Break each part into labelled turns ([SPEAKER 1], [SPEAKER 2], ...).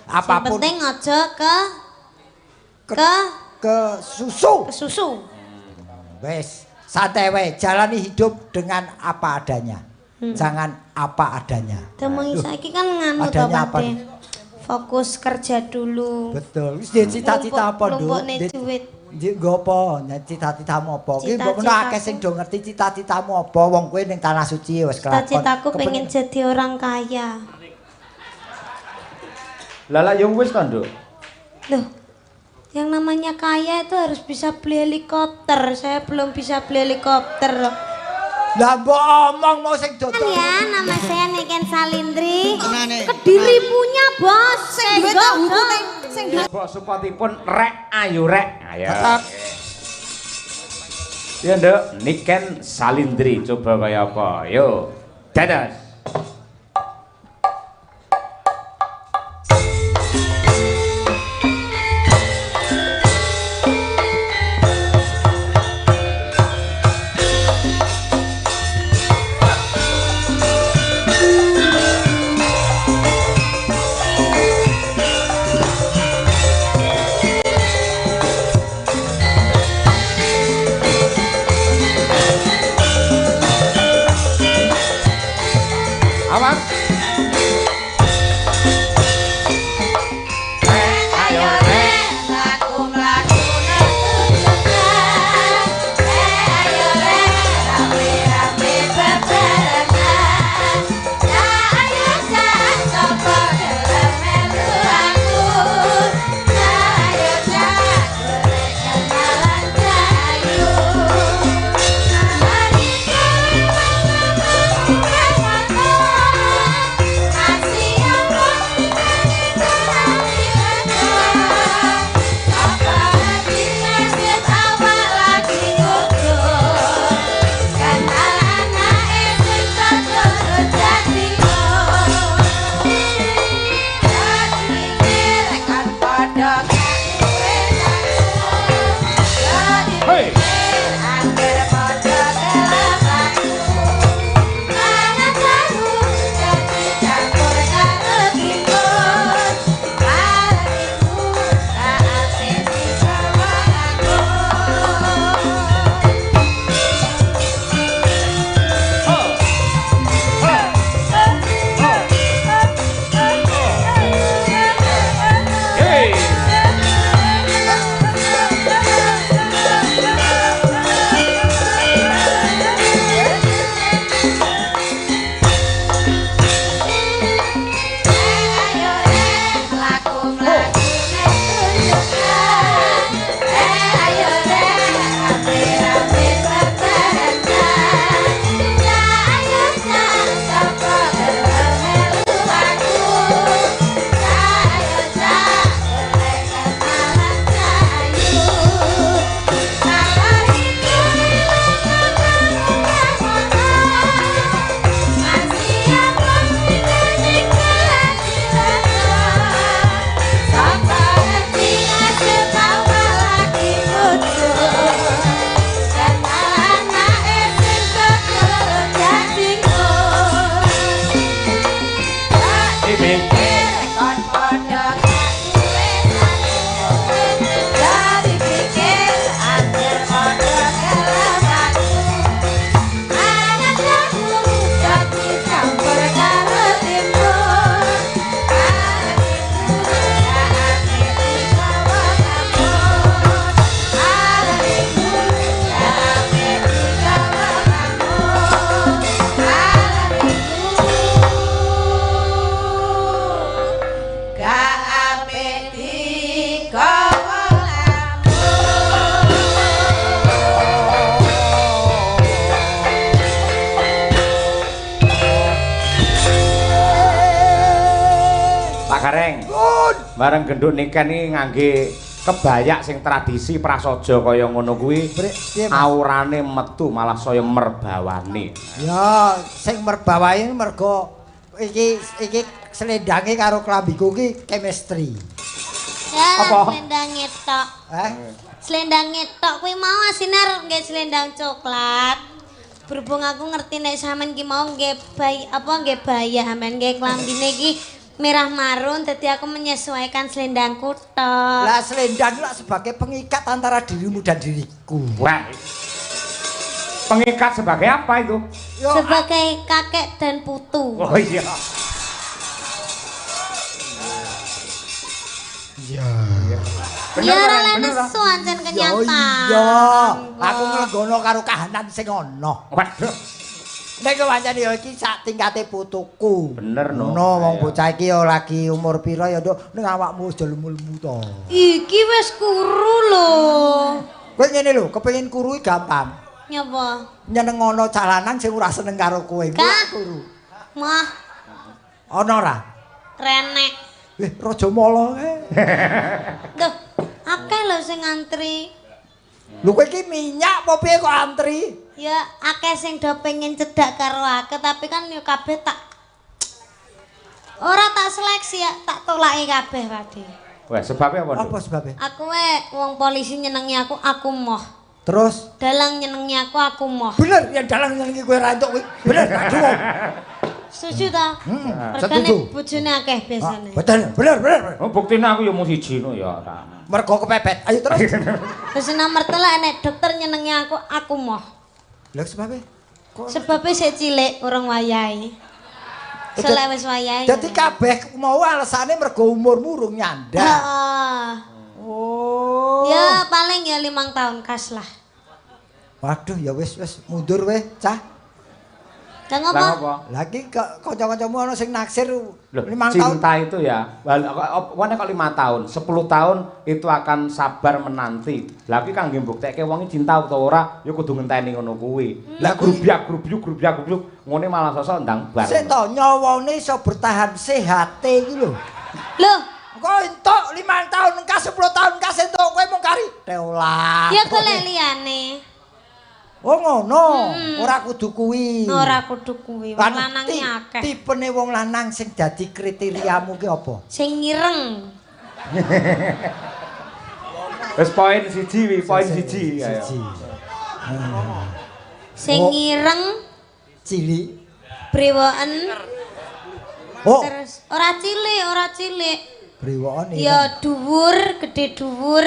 [SPEAKER 1] apapun.
[SPEAKER 2] Penting aja
[SPEAKER 1] ke susu.
[SPEAKER 2] Ke susu.
[SPEAKER 1] Wes, santai wae, jalani hidup dengan apa adanya. Jangan apa adanya.
[SPEAKER 2] Demong saiki kan nganu to, Pak. Fokus kerja dulu.
[SPEAKER 1] Betul. Wis cita-cita apa, Nduk?
[SPEAKER 2] Lumpukne duit.
[SPEAKER 1] Ndik nggo apa? Cita-citamu apa? Ki mbok menawa akeh sing do ngerti cita-citamu apa. Wong kowe ning tanah suci wis kelakon.
[SPEAKER 2] Cita-citaku pengen jadi orang kaya.
[SPEAKER 3] Lala yang wis to, Nduk.
[SPEAKER 2] Loh, yang namanya kaya itu harus bisa beli helikopter. Saya belum bisa beli helikopter.
[SPEAKER 1] Lah mbok omong mau sing dodol.
[SPEAKER 2] Ya, nama saya Niken Salindri. Kediri punya bos. Sing duwe
[SPEAKER 3] Bos supatipun rek ayo rek. Ayo. Ya, Nduk, Niken Salindri coba kaya apa? Yo. Dados. Bareng genduk Niken iki ngangge kebaya sing tradisi prasaja kaya ngono kuwi aurane metu malah saya merbawani.
[SPEAKER 1] Ya, sing merbawahi mergo iki slendange karo klambiku ki chemistry.
[SPEAKER 2] Ya,
[SPEAKER 1] apa?
[SPEAKER 2] Selendang ngetok. Selendang ngetok kuwi mau asine arep nggih selendang coklat. Berhubung aku ngerti nek sampean ki mau nggih bayi apa nggih baya sampean nggih klambine iki merah marun, jadi aku menyesuaikan selendangku tok.
[SPEAKER 1] Lah selendang lah sebagai pengikat antara dirimu dan diriku.
[SPEAKER 3] Wah. Pengikat sebagai apa itu?
[SPEAKER 1] Yo,
[SPEAKER 2] sebagai kakek dan putu.
[SPEAKER 3] Oh iya.
[SPEAKER 1] iya.
[SPEAKER 2] Ya ora lene nesu ancen kenyataan.
[SPEAKER 1] Iya, aku nglegono karo kahanan sing ana.
[SPEAKER 3] Waduh.
[SPEAKER 1] Nek wancane ya iki sak tingkate putuku.
[SPEAKER 3] Bener no.
[SPEAKER 1] No, wong bocah iki ya lagi umur pira ya nduk ning awakmu wis lemu-lemu to.
[SPEAKER 2] Iki wis kuru lho.
[SPEAKER 1] Kowe ngene lho, kepengin kuru gampang.
[SPEAKER 2] Nyapa?
[SPEAKER 1] Nyenengono calanan sing ora seneng karo kowe.
[SPEAKER 2] Kah?
[SPEAKER 1] Kuru.
[SPEAKER 2] Mah,
[SPEAKER 1] Ana ora?
[SPEAKER 2] renek.
[SPEAKER 1] Raja Mala kae.
[SPEAKER 2] Duh, akeh lho sing ngantri.
[SPEAKER 1] Lho kowe iki minyak apa piye kok antri?
[SPEAKER 2] Ya akeh sing do pengen cedak karo aku, tapi kan yo kabeh tak ora tak seleksi ya, tak tolaki kabeh Padi.
[SPEAKER 3] Wah, sebabnya apa?
[SPEAKER 1] Apa sebabnya?
[SPEAKER 2] Aku wong polisi nyenengi aku moh.
[SPEAKER 1] Terus
[SPEAKER 2] Dalang nyenengi aku moh.
[SPEAKER 1] bener ya dalang nyenengi kowe ra entuk kowe. Bener, aduh.
[SPEAKER 2] Setuju ta?
[SPEAKER 1] Setuju.
[SPEAKER 2] Mergane bojone akeh biasane.
[SPEAKER 1] Bener.
[SPEAKER 3] Oh, buktine aku ya mung siji no ya ora.
[SPEAKER 1] Mergo kepepet. Ayo terus.
[SPEAKER 2] Terus nomor 3 nek dokter nyenengi aku moh.
[SPEAKER 1] Lah sebabnya?
[SPEAKER 2] Sebabnya sik cilik urung wayahe. Selek wis wayahe.
[SPEAKER 1] Dadi kabeh mau alasane mergo umurmu urung nyandak.
[SPEAKER 2] Heeh.
[SPEAKER 1] Oh.
[SPEAKER 2] Ya paling ya 5 tahun kas lah.
[SPEAKER 1] Waduh ya wis mundur weh, cah.
[SPEAKER 2] Lah
[SPEAKER 3] Lah
[SPEAKER 2] ngopo?
[SPEAKER 3] apa?
[SPEAKER 1] Lagi kanca-kancamu ana sing naksir 5
[SPEAKER 3] Loh,
[SPEAKER 1] tahun.
[SPEAKER 3] cinta itu ya, wone kok 5 tahun, 10 tahun itu akan sabar menanti. Lah iki kangge mbuktekke wong iki cinta utawa ora, ya kudu ngenteni ngono kuwi. Lah grubyak-grubyuk ngene malah sosok ndang bar.
[SPEAKER 1] Sik to nyawane iso bertahan sehate iki lho.
[SPEAKER 2] Loh,
[SPEAKER 1] Kok entuk 5 tahun engkas 10 tahun engkas entuk kowe mung kari. Teolah.
[SPEAKER 2] ya golek liyane.
[SPEAKER 1] Oh ngono, ora kudu kuwi.
[SPEAKER 2] Ora kudu kuwi, wong lanang akeh.
[SPEAKER 1] Tipene wong lanang sing dadi kriteriamu ki apa?
[SPEAKER 2] Sing ngireng.
[SPEAKER 3] Wis poin siji, poin siji.
[SPEAKER 1] Siji.
[SPEAKER 2] Sing ngireng,
[SPEAKER 1] Cilik.
[SPEAKER 2] brewoken.
[SPEAKER 1] Oh,
[SPEAKER 2] Terus ora cilik.
[SPEAKER 1] brewokan iki.
[SPEAKER 2] Ya dhuwur, gedhe dhuwur,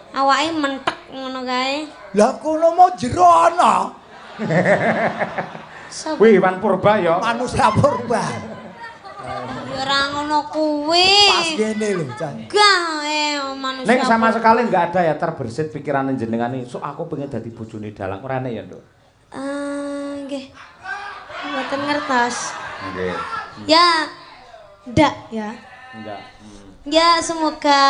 [SPEAKER 2] awake mentek ngono kae.
[SPEAKER 1] Lah kono mau jero ana.
[SPEAKER 3] Wih, Wan Purba ya.
[SPEAKER 1] Manusia purba.
[SPEAKER 2] Ya ora ngono kuwi.
[SPEAKER 1] Pas ngene lho, Chan.
[SPEAKER 2] Gah manusia.
[SPEAKER 3] Ning sama sekali enggak ada ya terbersit pikiran jenengan ini. So aku pengen dadi bojone dalang. Ora ya, Nduk.
[SPEAKER 2] Nggih. Mboten ngertos.
[SPEAKER 3] Nggih.
[SPEAKER 2] Ya, ndak ya.
[SPEAKER 3] Enggak.
[SPEAKER 2] Ya semoga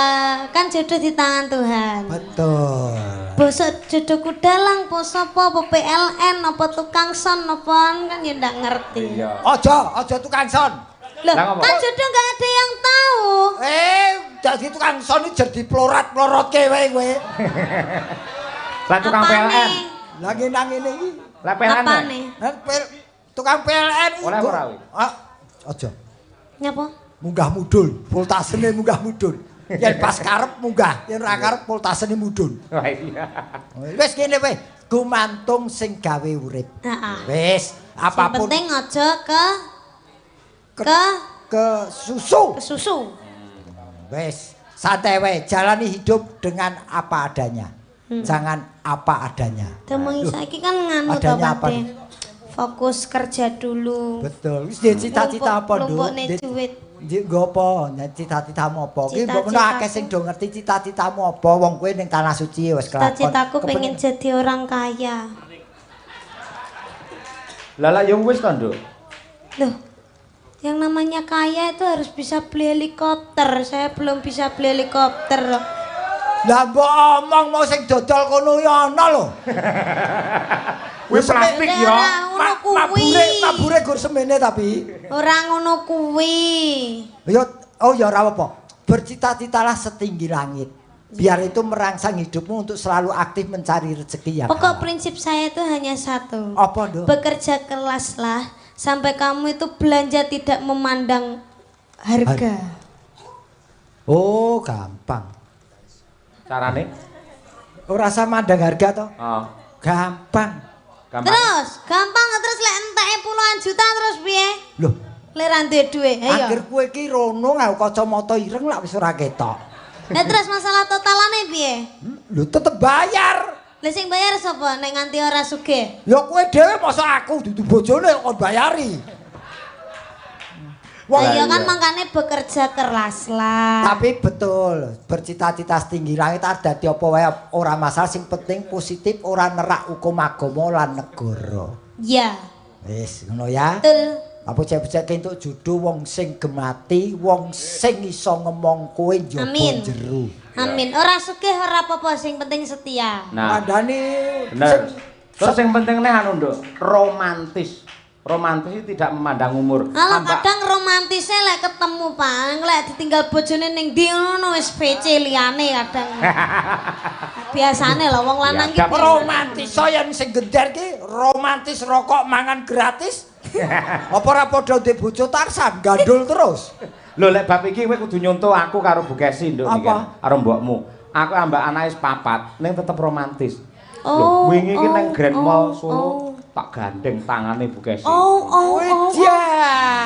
[SPEAKER 2] kan jodoh di tangan Tuhan.
[SPEAKER 1] Betul.
[SPEAKER 2] Bosok jodohku dalang poso apa PLN apa tukang son apa kan ya ndak ngerti.
[SPEAKER 3] Iya.
[SPEAKER 1] Aja tukang son.
[SPEAKER 2] Loh,
[SPEAKER 3] Lah, ngapa?
[SPEAKER 2] kan jodoh nggak ada yang tahu.
[SPEAKER 1] Dadi tukang son iki jadi plorat-plorotke wae kowe.
[SPEAKER 3] Lah tukang
[SPEAKER 2] Apane?
[SPEAKER 3] PLN.
[SPEAKER 1] Lagi nang ngene iki.
[SPEAKER 3] Lah PLN.
[SPEAKER 2] Apane?
[SPEAKER 1] Tukang PLN iki.
[SPEAKER 3] Oleh ora, wi?
[SPEAKER 1] Aja.
[SPEAKER 2] Nyapa?
[SPEAKER 1] Munggah mudhun, voltasene munggah mudhun. Yen pas karep munggah, yen ora karep voltasene mudhun.
[SPEAKER 3] Wah iya.
[SPEAKER 1] Wis kene wae, gumantung sing gawe urip.
[SPEAKER 2] Heeh.
[SPEAKER 1] Wis, apapun
[SPEAKER 2] Penting aja ke
[SPEAKER 1] susu.
[SPEAKER 2] susu.
[SPEAKER 1] Wis, santai wae, jalani hidup dengan apa adanya. Jangan apa adanya.
[SPEAKER 2] Demong saiki kan nganu to
[SPEAKER 1] adanya apa
[SPEAKER 2] Pak.
[SPEAKER 1] nih?
[SPEAKER 2] Fokus kerja dulu.
[SPEAKER 1] Betul. Wis cita-cita apa, Nduk?
[SPEAKER 2] Lumpukne duit.
[SPEAKER 1] Ndik nggo apa? Cita-citamu apa? Ki mbok ngono akeh sing do ngerti cita-citamu apa. Wong kowe ning tanah suci wis kelakon.
[SPEAKER 2] Cita-citaku pengen jadi orang kaya.
[SPEAKER 3] Lah ya wis to, Nduk.
[SPEAKER 2] Loh, yang namanya kaya itu harus bisa beli helikopter. Saya belum bisa beli helikopter.
[SPEAKER 1] Lah mbok omong mau sing dodol kono ya ana lho.
[SPEAKER 3] Wis plastik ya.
[SPEAKER 1] Mabure gur semene tapi.
[SPEAKER 2] Ora ngono kuwi.
[SPEAKER 1] Ya ya ora apa. Bercita-citalah setinggi langit. Biar itu merangsang hidupmu untuk selalu aktif mencari rezeki yang
[SPEAKER 2] Pokok
[SPEAKER 1] halal.
[SPEAKER 2] prinsip saya itu hanya satu.
[SPEAKER 1] Apa, Nduk?
[SPEAKER 2] Bekerja keraslah sampai kamu itu belanja tidak memandang harga.
[SPEAKER 1] Oh, gampang.
[SPEAKER 3] Carane?
[SPEAKER 1] Ora usah mandang harga to.
[SPEAKER 3] Oh,
[SPEAKER 1] Gampang.
[SPEAKER 3] gampang.
[SPEAKER 2] Terus, gampang terus lek enteke puluhan juta terus piye?
[SPEAKER 1] Loh,
[SPEAKER 2] Lek ra duwe dhuwit, ayo.
[SPEAKER 1] Angger kowe iki rono nggo kacamata ireng lak wis ora ketok.
[SPEAKER 2] Lah terus masalah totalane piye?
[SPEAKER 1] Lho tetep bayar.
[SPEAKER 2] Lah sing bayar sapa nek nganti ora sugih?
[SPEAKER 1] Ya kowe dhewe masa aku dudu bojone kok bayari.
[SPEAKER 2] Wah, ya kan makane bekerja keras lah.
[SPEAKER 1] Tapi betul, bercita-cita setinggi langit dadi apa wae ora masalah sing penting positif ora nerak hukum agama lan negara.
[SPEAKER 2] Ya.
[SPEAKER 1] Wis ngono ya.
[SPEAKER 2] Betul.
[SPEAKER 1] Apa cek-cek entuk judo wong sing gemati, wong sing iso ngomong kowe njaba jero.
[SPEAKER 2] Amin. Ora sugih ora apa-apa sing penting setia.
[SPEAKER 3] Nah,
[SPEAKER 1] Mandane
[SPEAKER 3] bener. Terus yang penting nih anu Nduk, romantis. Romantis itu tidak memandang umur.
[SPEAKER 2] Alah kadang romantisnya lek ketemu Pak, lek ditinggal bojone ning ndi ngono wis PC liyane kadang. Biasane lho wong lanang ki
[SPEAKER 1] romantis yen sing gender ki romantis rokok mangan gratis. Apa ora padha ndek bojo tarsam gandul terus.
[SPEAKER 3] Lho lek bab iki kowe kudu nyontoh aku karo Bu Kesi Nduk iki karo mbokmu. Aku ambek anake 4 ning tetep romantis.
[SPEAKER 2] Oh,
[SPEAKER 3] wingi iki nang Grand Mall Solo tak gandeng tangane Bu Kesi.
[SPEAKER 2] Oh.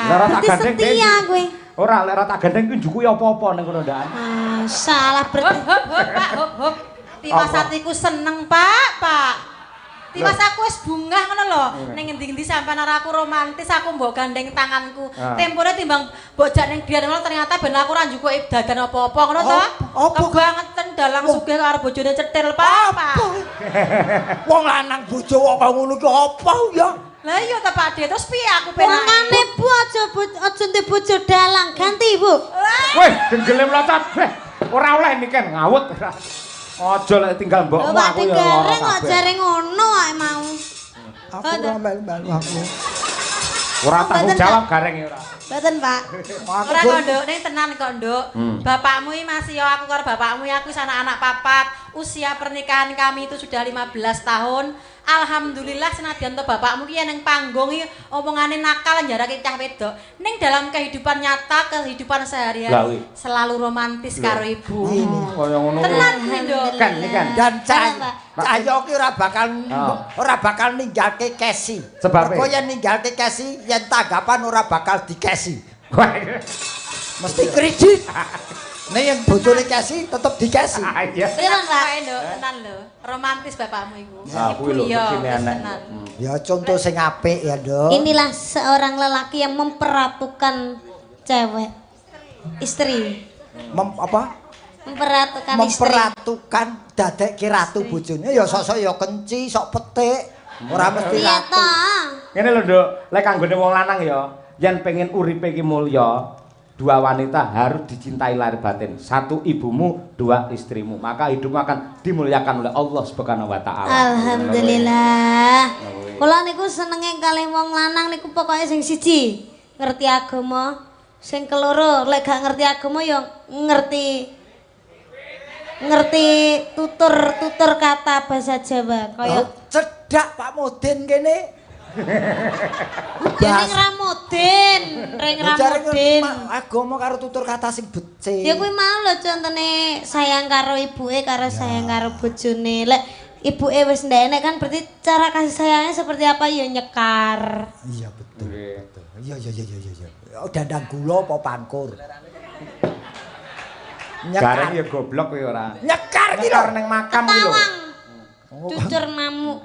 [SPEAKER 3] Ora tak gandeng.
[SPEAKER 2] Setia kowe.
[SPEAKER 3] Ora lek ora tak gandeng ku njukuki apa-apa ning kono ndak.
[SPEAKER 2] Salah berarti.
[SPEAKER 4] Hop. Tiwas atiku seneng, Pak. Tiwas aku wis bungah ngono lho. Ning endi-endi sampean ora aku romantis, aku mbok gandeng tanganku. Tempone timbang bojak ning biar ngono ternyata ben aku ora njukuki dadan apa-apa ngono to. Kebangetan dalang sugih karo bojone cetil, Pak.
[SPEAKER 1] Wong lanang bojo kok ngono ki apa ya?
[SPEAKER 4] Lah iya ta Pak De, terus piye aku pengen.
[SPEAKER 2] Wongane Bu aja ndek bojo dalang, ganti Bu.
[SPEAKER 3] Weh, denggele mlocot. Ora oleh niki ngawut. Aja lek tinggal mbokmu aku ya ora
[SPEAKER 2] kabeh. Kok jare ngono ae mau.
[SPEAKER 1] Aku ora melu aku.
[SPEAKER 3] Ora tanggung jawab gareng ora.
[SPEAKER 2] Mboten, Pak.
[SPEAKER 4] Ora kok Nduk, ning tenan kok Nduk. Bapakmu iki masih ya aku karo bapakmu aku anak-anak papat. Usia pernikahan kami itu sudah 15 tahun. Alhamdulillah senadyan to bapakmu ki ning panggung iki omongane nakal njarake cah wedok. Ning dalam kehidupan nyata, kehidupan sehari-hari selalu romantis karo ibu.
[SPEAKER 3] Kaya ngono kuwi.
[SPEAKER 4] Tenan Nduk.
[SPEAKER 3] Kan.
[SPEAKER 1] Dan Cahyo ki ora bakal ninggalke Kesi.
[SPEAKER 3] Sebab
[SPEAKER 1] kok yen ninggalke Kesi yen tanggapan ora bakal dikesi. Mesti kredit. Nek yang bojone Kesi tetep dikesi.
[SPEAKER 3] Iya.
[SPEAKER 4] Tenan Pak Nduk, tenan lho. Romantis bapakmu iku.
[SPEAKER 3] Ibu yo
[SPEAKER 4] tenan.
[SPEAKER 1] Ya contoh sing apik ya, Nduk.
[SPEAKER 2] Inilah seorang lelaki yang memperhatikan cewek. Istri. Memperhatikan
[SPEAKER 1] dadekke ratu bojone ya sok-sok ya kenci, sok petik. Ora mesti
[SPEAKER 2] iya
[SPEAKER 1] ratu.
[SPEAKER 3] Ngene lho, Nduk, lek kanggone wong lanang ya, yen pengen uripe iki mulya, dua wanita harus dicintai lahir batin. Satu ibumu, dua istrimu. Maka hidupmu akan dimuliakan oleh Allah Subhanahu wa taala.
[SPEAKER 2] Alhamdulillah. Kula niku senenge kalih wong lanang niku pokoke sing siji ngerti agama, sing keloro lek gak ngerti agama ya ngerti tutur kata bahasa Jawa kaya
[SPEAKER 1] cedak Pak Mudin kene.
[SPEAKER 2] Jeneng Ramudin, Reng Ramudin.
[SPEAKER 1] Agama karo tutur kata sing becik.
[SPEAKER 2] Ya kuwi mau lho contone sayang karo ibuke karo sayang karo bojone. Lek ibuke wis ndekne kan berarti cara kasih sayangnya seperti apa ya nyekar.
[SPEAKER 1] Iya betul. Iya. Dandang gula apa pangkur?
[SPEAKER 3] Gareng ya goblok kowe ora.
[SPEAKER 1] Nyekar ki lho
[SPEAKER 3] ning makam ki lho.
[SPEAKER 2] Cucur mamuk.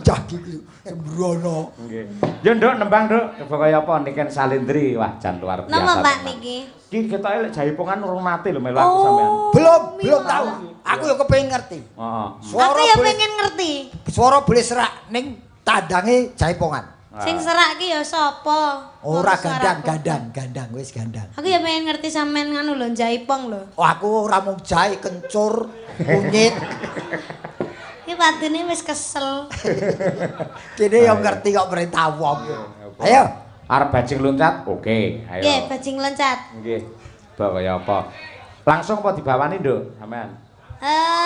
[SPEAKER 1] Jagi ki sembrono.
[SPEAKER 3] Nggih. Ya Nduk nembang Nduk, coba kaya apa niken Salindri. Wah, jan luar biasa.
[SPEAKER 2] Napa Pak niki?
[SPEAKER 3] Iki ketoke lek jaipongan urung mati lho melu aku sampean.
[SPEAKER 1] Belum tahu. Aku ya kepengin ngerti.
[SPEAKER 3] Heeh.
[SPEAKER 2] Aku ya pengen ngerti.
[SPEAKER 1] Suara boleh serak ning tandange jaipongan.
[SPEAKER 2] Sing serak ki ya sapa?
[SPEAKER 1] Ora gandang wis gandang.
[SPEAKER 2] Aku ya pengen ngerti sampean nganu lho jaipong lho.
[SPEAKER 1] Oh aku ora mung jae kencur, kunyit.
[SPEAKER 2] Iki patine wis kesel.
[SPEAKER 1] Kene yo ngerti kok perintah wong. Ayo,
[SPEAKER 3] arep bajing loncat? Oke, ayo.
[SPEAKER 2] Nggih, bajing loncat.
[SPEAKER 3] Nggih. Bawa ya apa? Langsung apa dibawani, Nduk? Sampean.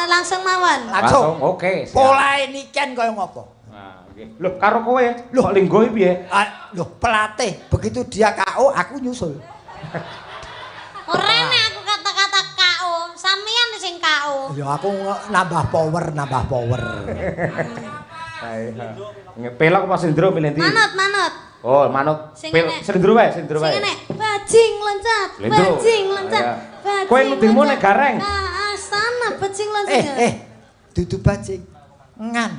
[SPEAKER 2] Langsung mawon.
[SPEAKER 1] Langsung.
[SPEAKER 3] Oke.
[SPEAKER 1] Polahe niken kaya ngopo?
[SPEAKER 3] Nah, nggih. Loh, karo kowe, kok linggo piye?
[SPEAKER 1] Loh, pelatih. Begitu dia KO, aku nyusul.
[SPEAKER 2] Ora nek aku kata-kata KO, sampean sing KO.
[SPEAKER 1] Ya aku nambah power.
[SPEAKER 3] Ngepelok apa Sindro milih ndi?
[SPEAKER 2] Manut.
[SPEAKER 3] Oh, manut. Slendro wae, slendro wae.
[SPEAKER 2] Sing enek bajing loncat, bajing loncat.
[SPEAKER 3] Kowe nudimu nek gareng.
[SPEAKER 2] Astana bajing loncat.
[SPEAKER 1] Dudu bajing. Ngan.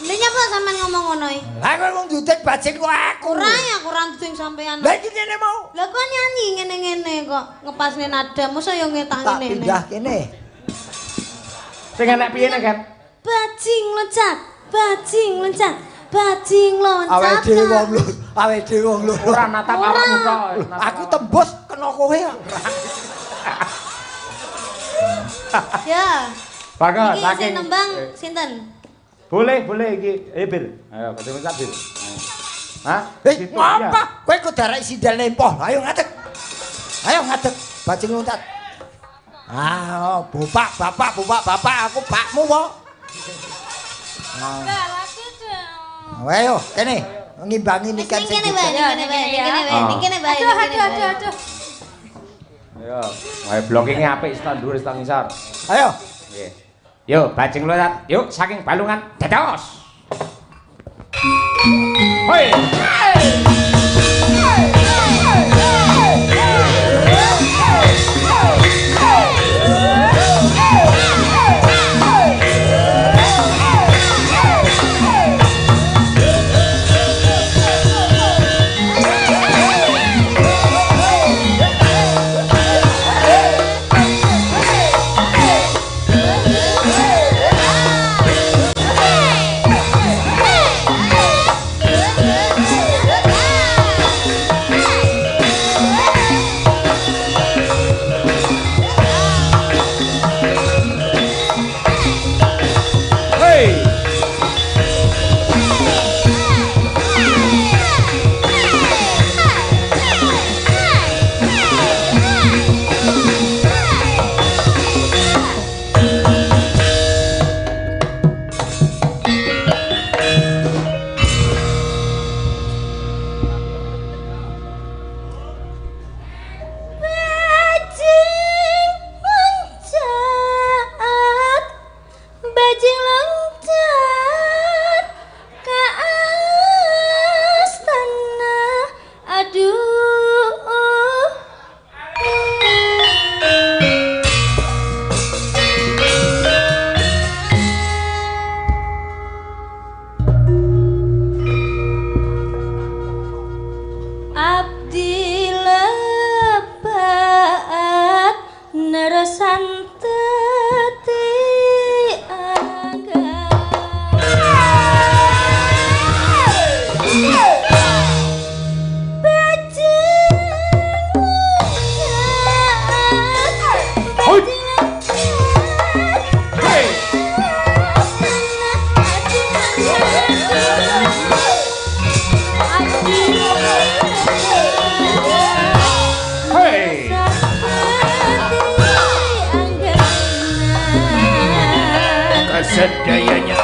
[SPEAKER 2] Lha nyapa sampean ngomong ngono iki?
[SPEAKER 1] Lah kowe wong dudet bajing kok aku.
[SPEAKER 2] Ora ya aku ora dudu sampean.
[SPEAKER 1] Lah iki ngene mau.
[SPEAKER 2] Lah kok nyanyi ngene-ngene kok ngepasne nada, mosok yo ngetak
[SPEAKER 1] Tak
[SPEAKER 2] ngene.
[SPEAKER 1] pindah kene.
[SPEAKER 3] Sing enek piye nek kan?
[SPEAKER 2] Bajing loncat, bajing loncat, bajing loncat.
[SPEAKER 1] Awake dhewe wong lho.
[SPEAKER 3] Ora natap awakmu tok.
[SPEAKER 1] Aku tembus kena kowe.
[SPEAKER 2] Ya.
[SPEAKER 3] Bagus,
[SPEAKER 2] Iki
[SPEAKER 3] saking
[SPEAKER 2] sing nembang sinten?
[SPEAKER 3] Boleh iki. Ayo Bil. Ayo ketemu sak Bil. Hah?
[SPEAKER 1] Ngapa? Kowe kok darek sindel lempoh. Ayo ngadeg. Ayo ngadeg. Bajing loncat. Bapak, aku pakmu po.
[SPEAKER 2] Enggak lagi dong.
[SPEAKER 1] Ayo, kene ngimbangi nikan sing.
[SPEAKER 2] Kene wae. Aduh.
[SPEAKER 3] Ayo, wae blocking-e apik stand dhuwur stand ngisor.
[SPEAKER 1] Ayo.
[SPEAKER 3] Nggih. Yo, bajing loncat. Yuk saking balungan dados. Hoi.
[SPEAKER 5] Sedayanya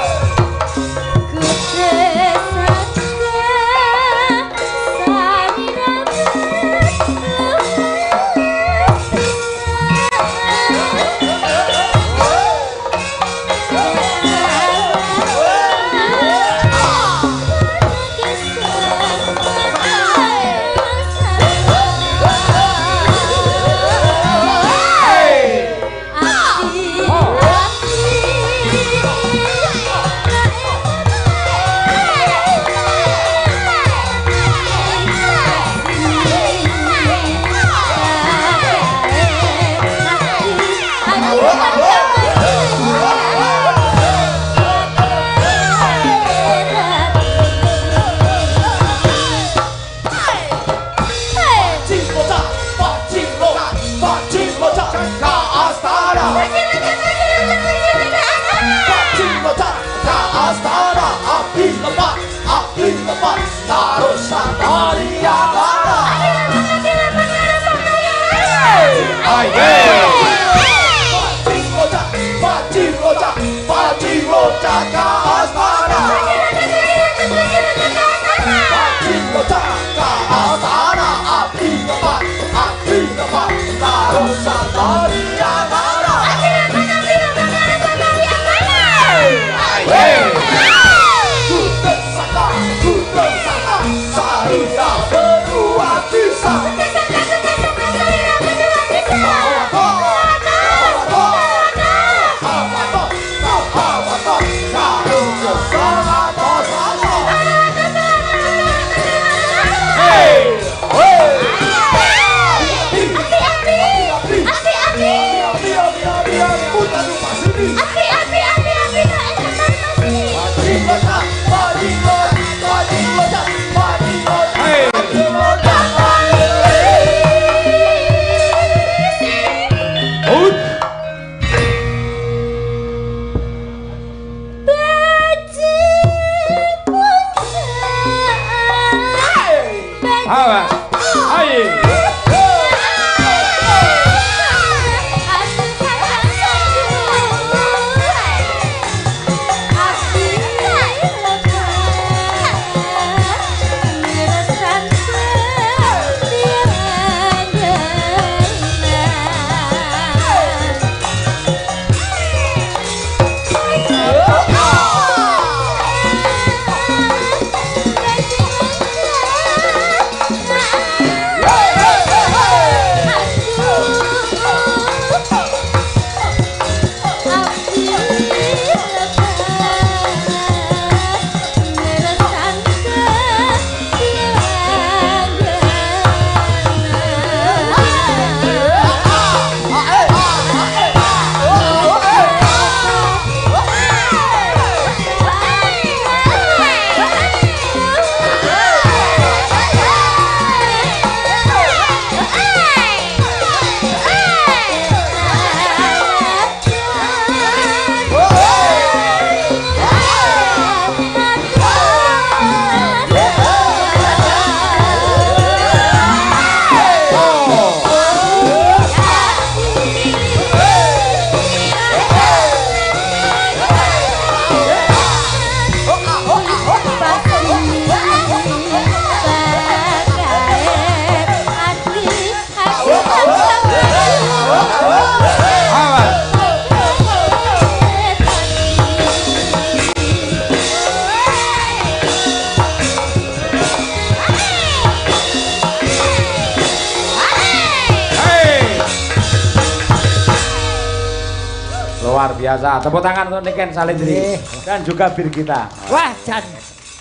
[SPEAKER 3] Luar biasa. Tepuk tangan untuk Niken Salendri dan juga Birgita.
[SPEAKER 1] Wah, Jan.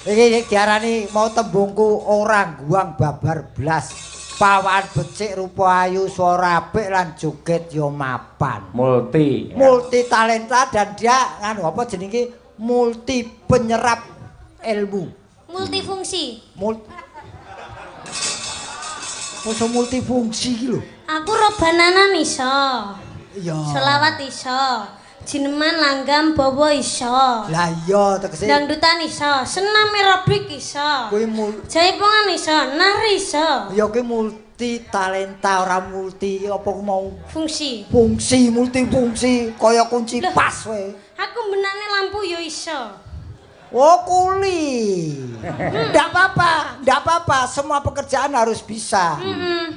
[SPEAKER 1] Iki diarani mau tembungku orang guang babar blas. Pawaan becik rupa ayu suara apik lan joget yo mapan.
[SPEAKER 3] Multi
[SPEAKER 1] Talenta dan dia nganu apa jenenge multi penyerap ilmu.
[SPEAKER 2] Multifungsi.
[SPEAKER 1] Multifungsi iki lho.
[SPEAKER 2] Aku robananan iso.
[SPEAKER 1] Iya.
[SPEAKER 2] Selawat iso. Jineman langgam bawa iso.
[SPEAKER 1] Lah iya tegese
[SPEAKER 2] Dangdutan iso, senam aerobik iso.
[SPEAKER 1] kuwi
[SPEAKER 2] Jaipongan iso, nari iso.
[SPEAKER 1] ya kuwi multi talenta ora multi apa mau
[SPEAKER 2] Fungsi.
[SPEAKER 1] multifungsi kaya kunci
[SPEAKER 2] Loh.
[SPEAKER 1] pas wae.
[SPEAKER 2] Aku benane lampu yo iso.
[SPEAKER 1] Oh kuli. Ndak apa-apa, semua pekerjaan harus bisa.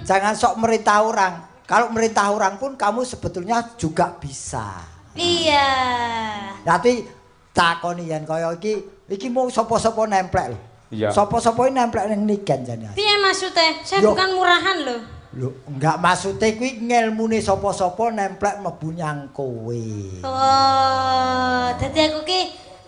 [SPEAKER 1] Jangan sok merintah orang. Kalau merintah orang pun kamu sebetulnya juga bisa.
[SPEAKER 2] Iya.
[SPEAKER 1] Tapi takoni yen kaya iki mau sapa-sapa nemplek lho.
[SPEAKER 3] Iya.
[SPEAKER 1] Sapa-sapa nemplek ning Niken jane.
[SPEAKER 2] Piye maksudnya? Saya
[SPEAKER 1] Yo.
[SPEAKER 2] bukan murahan loh.
[SPEAKER 1] Lho, enggak maksude kuwi ngelmune sapa-sapa nemplek mlebu nyang kowe.
[SPEAKER 2] Oh, dadi aku ki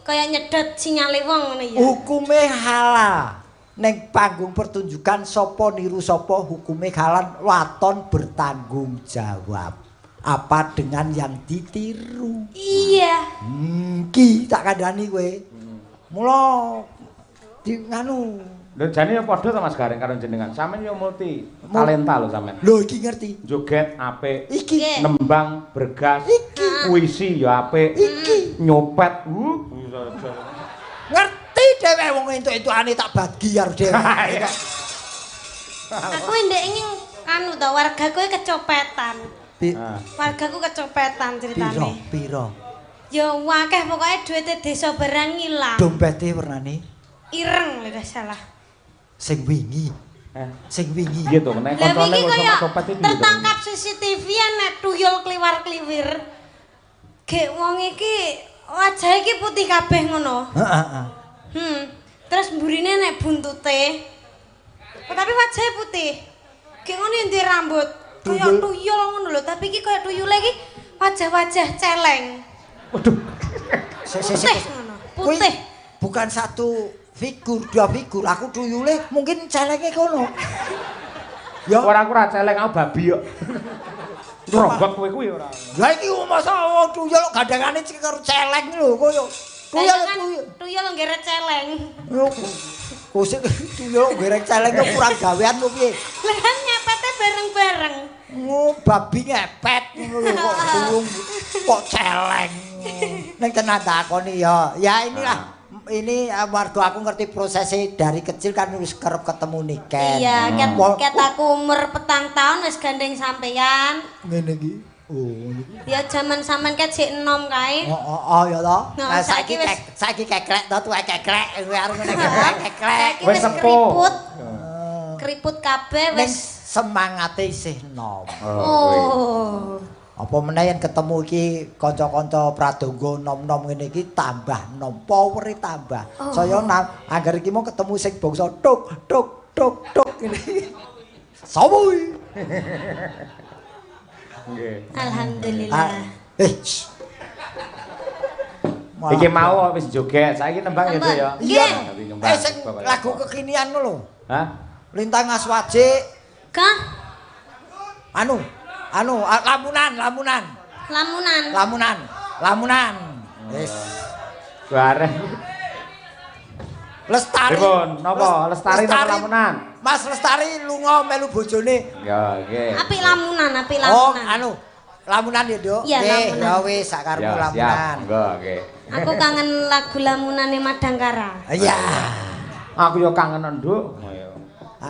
[SPEAKER 2] kaya nyedot sinyale wong ngono ya.
[SPEAKER 1] Hukume halal. Ning panggung pertunjukan sapa niru sapa hukume halal, waton bertanggung jawab. Apa dengan yang ditiru?
[SPEAKER 2] Iya.
[SPEAKER 1] Ki tak kandhani kowe. Mula di nganu.
[SPEAKER 3] Lho jane ya padha to Mas Gareng karo jenengan. Sampeyan yo multi talenta lho sampeyan.
[SPEAKER 1] Lho iki ngerti.
[SPEAKER 3] Joget apik,
[SPEAKER 1] Iki
[SPEAKER 3] nembang bergas,
[SPEAKER 1] Iki.
[SPEAKER 3] puisi ya apik,
[SPEAKER 1] Iki.
[SPEAKER 3] nyopet.
[SPEAKER 1] Ngerti dhewe wong entuk-entukane tak bagi karo dhewe.
[SPEAKER 2] Aku ndek ingin anu to wargaku kecopetan. Wargaku kecopetan ceritane.
[SPEAKER 1] Piro?
[SPEAKER 2] Ya akeh pokoke duite desa barang ilang.
[SPEAKER 1] Dompete wernane
[SPEAKER 2] Ireng lek gak salah.
[SPEAKER 1] sing wingi. Sing wingi.
[SPEAKER 3] Iya to, nek
[SPEAKER 2] Lah
[SPEAKER 3] koncone
[SPEAKER 2] iki
[SPEAKER 3] kok
[SPEAKER 2] kaya
[SPEAKER 3] sama copet iki.
[SPEAKER 2] tertangkap CCTV nek tuyul kliwar-kliwir. Gek wong iki wajah iki putih kabeh ngono.
[SPEAKER 1] Heeh.
[SPEAKER 2] Terus mburine nek buntute. Oh, tapi wajahnya putih. Gek ngono yang di rambut. Kaya tuyul ngono lho, tapi iki kaya tuyule iki wajah-wajah celeng.
[SPEAKER 3] Waduh.
[SPEAKER 2] Putih ngono.
[SPEAKER 1] Kuwi
[SPEAKER 2] Putih.
[SPEAKER 1] bukan satu figur, dua figur. Aku tuyule mungkin celenge kono. Ya
[SPEAKER 3] Ora aku ora celeng aku babi kok. Rombak kowe kuwi ora.
[SPEAKER 1] lah iki masa wong tuyul gandengane karo celeng lho koyo.
[SPEAKER 2] Tuyul nggeret celeng.
[SPEAKER 1] Kusik tuyul gerek celeng kok kurang gawean kok piye?
[SPEAKER 2] Lah kan nyepete bareng-bareng.
[SPEAKER 1] Babi ngepet ngono lho kok tuyul kok celeng. Ning tenan takoni ya. Ya inilah ini warga aku ngerti prosesnya dari kecil kan wis kerep ketemu Niken.
[SPEAKER 2] Iya, ket aku umur 4 tahun wis gandeng sampeyan.
[SPEAKER 1] Ngene iki. Oh, niku.
[SPEAKER 2] Ya jaman sampean ket sik enom kae.
[SPEAKER 1] Oh ya toh.
[SPEAKER 2] Nah,
[SPEAKER 1] Nah
[SPEAKER 2] saiki
[SPEAKER 1] saiki keklek to tuwek keklek kowe arep ngene keklek.
[SPEAKER 2] Saiki
[SPEAKER 3] Wis
[SPEAKER 2] wis
[SPEAKER 3] sepuh.
[SPEAKER 2] keriput. Keriput kabeh
[SPEAKER 1] Ning
[SPEAKER 2] wis.
[SPEAKER 1] semangate isih enom.
[SPEAKER 2] Oh.
[SPEAKER 1] Apa meneh yen ketemu iki kanca-kanca pradonga nom-nom ngene iki tambah nom, powere tambah. Saya anggar iki mau ketemu sing bangsa tuk tuk tuk tuk ngene. Sawoy.
[SPEAKER 3] Nggih.
[SPEAKER 2] Alhamdulillah.
[SPEAKER 3] Iki mau wis joget, saiki nembang ya Dek ya.
[SPEAKER 2] Iya.
[SPEAKER 3] Tapi nembang.
[SPEAKER 1] Sing lagu kekinian lho.
[SPEAKER 3] Hah?
[SPEAKER 1] Lintang Aswaje.
[SPEAKER 2] Kah?
[SPEAKER 1] Lamunan. Wis.
[SPEAKER 3] Bareng.
[SPEAKER 1] Lestari.
[SPEAKER 3] Pripun? Napa? Lestari napa lamunan?
[SPEAKER 1] Mas Lestari lunga melu bojone.
[SPEAKER 3] Ya, nggih.
[SPEAKER 2] Apik lamunan.
[SPEAKER 1] Oh, lamunan ya, Dok.
[SPEAKER 2] Iya, lamunan.
[SPEAKER 1] Ya wis sakarepmu
[SPEAKER 3] Ya,
[SPEAKER 1] lamunan.
[SPEAKER 3] siap. Monggo, nggih.
[SPEAKER 2] Aku kangen lagu lamunane Madangkara.
[SPEAKER 1] Iya.
[SPEAKER 3] Aku yo kangen nduk. Ayo.